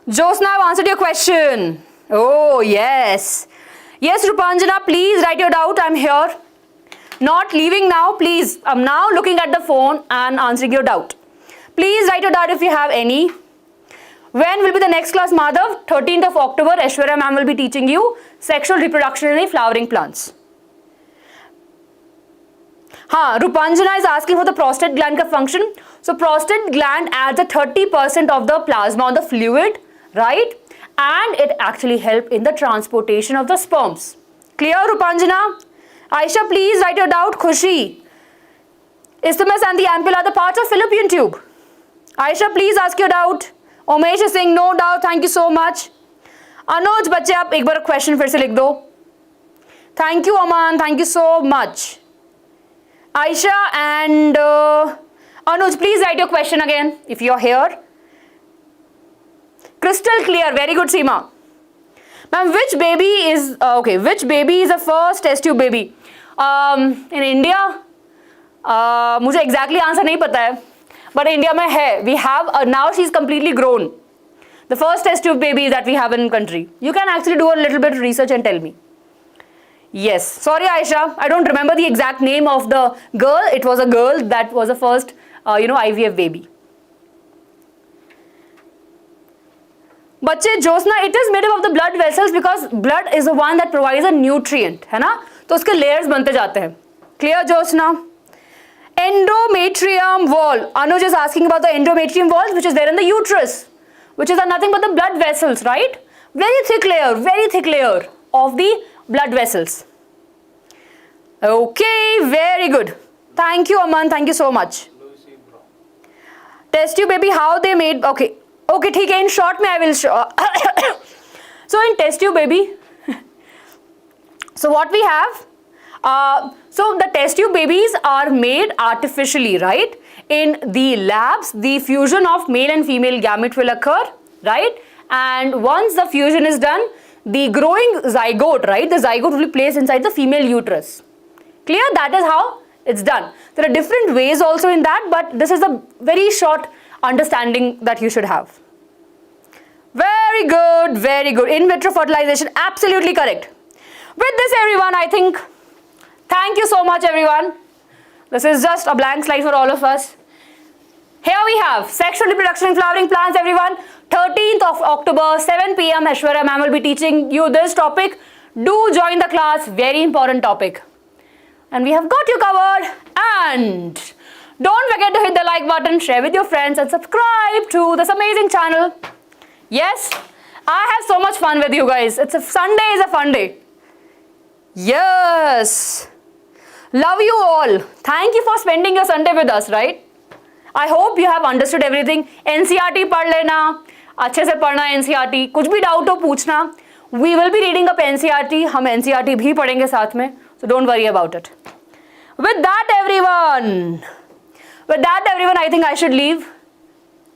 Josna, I've answered your question. Oh, yes. Yes, Rupanjana, please write your doubt. I'm here. not leaving now, please. I'm now looking at the phone and answering your doubt. Please write your doubt if you have any. When will be the next class, Madhav? 13th of October, Aishwarya ma'am will be teaching you sexual reproduction in the flowering plants. Rupanjana is asking for the prostate gland function. So prostate gland adds a 30% of the plasma on the fluid, right? And it actually helps in the transportation of the sperms. Clear, Rupanjana? Aisha, please write your doubt. Khushi. Isthmus and the ampulla are the parts of fallopian tube. Aisha, please ask your doubt. Umesh is saying no doubt. Thank you so much. Anuj, बच्चे आप एक बार question फिर से लिख दो. Thank you, Aman. Thank you so much. Aisha and Anuj, please write your question again if you are here. Crystal clear. Very good, Seema. Ma'am, which baby is which baby is the first test tube baby? In India, मुझे exactly answer नहीं पता है. But India में है. We have now she is completely grown. The first test tube baby that we have in country. You can actually do a little bit of research and tell me. Yes. Sorry, Aisha. I don't remember the exact name of the girl. It was a girl that was the first, IVF baby. बच्चे Joshna, it is made up of the blood vessels because blood is the one that provides a nutrient, है ना? तो उसके layers बनते जाते हैं. Clear, Joshna? Endometrium wall. Anuj is asking about the endometrium wall, which is there in the uterus, which is nothing but the blood vessels, right? Very thick layer of the blood vessels. Okay, very good. Thank you, Aman. Thank you so much. Test tube baby, how they made? Okay, ठीक है. In short, I will show. So in test tube baby, so what we have? So the test tube babies are made artificially, right? In the labs, the fusion of male and female gamete will occur, right? And once the fusion is done, the growing zygote, right? The zygote will be placed inside the female uterus. Clear? That is how it's done. There are different ways also in that, but this is a very short understanding that you should have. Very good, very good. In vitro fertilization, absolutely correct. With this, everyone, I think, thank you so much, everyone. This is just a blank slide for all of us. Here we have sexual reproduction in flowering plants, everyone. 13th of October, 7 p.m. Aishwarya ma'am will be teaching you this topic. Do join the class. Very important topic. And we have got you covered. And don't forget to hit the like button, share with your friends, and subscribe to this amazing channel. Yes, I have so much fun with you guys. Sunday is a fun day. Yes. Love you all. Thank you for spending your Sunday with us, right? I hope you have understood everything. NCERT पढ़ लेना, अच्छे से पढ़ना NCERT. कुछ भी doubt हो पूछना. We will be reading up NCERT. हम NCERT भी पढ़ेंगे साथ में. So don't worry about it. With that, everyone, I think I should leave.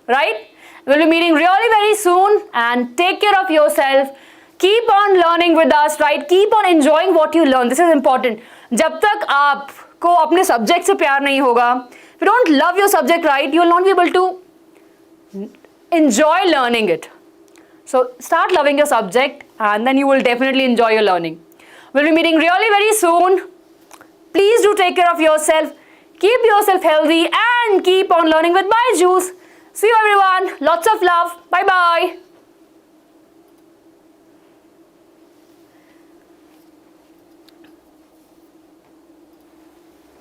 Right? We'll be meeting really very soon. And take care of yourself. Keep on learning with us, right? Keep on enjoying what you learn. This is important. जब तक आपको अपने subject से प्यार नहीं होगा, if you don't love your subject, right, you will not be able to enjoy learning it. So start loving your subject and then you will definitely enjoy your learning. We'll be meeting really very soon. Please do take care of yourself. Keep yourself healthy and keep on learning with BYJU'S. See you everyone. Lots of love. Bye-bye.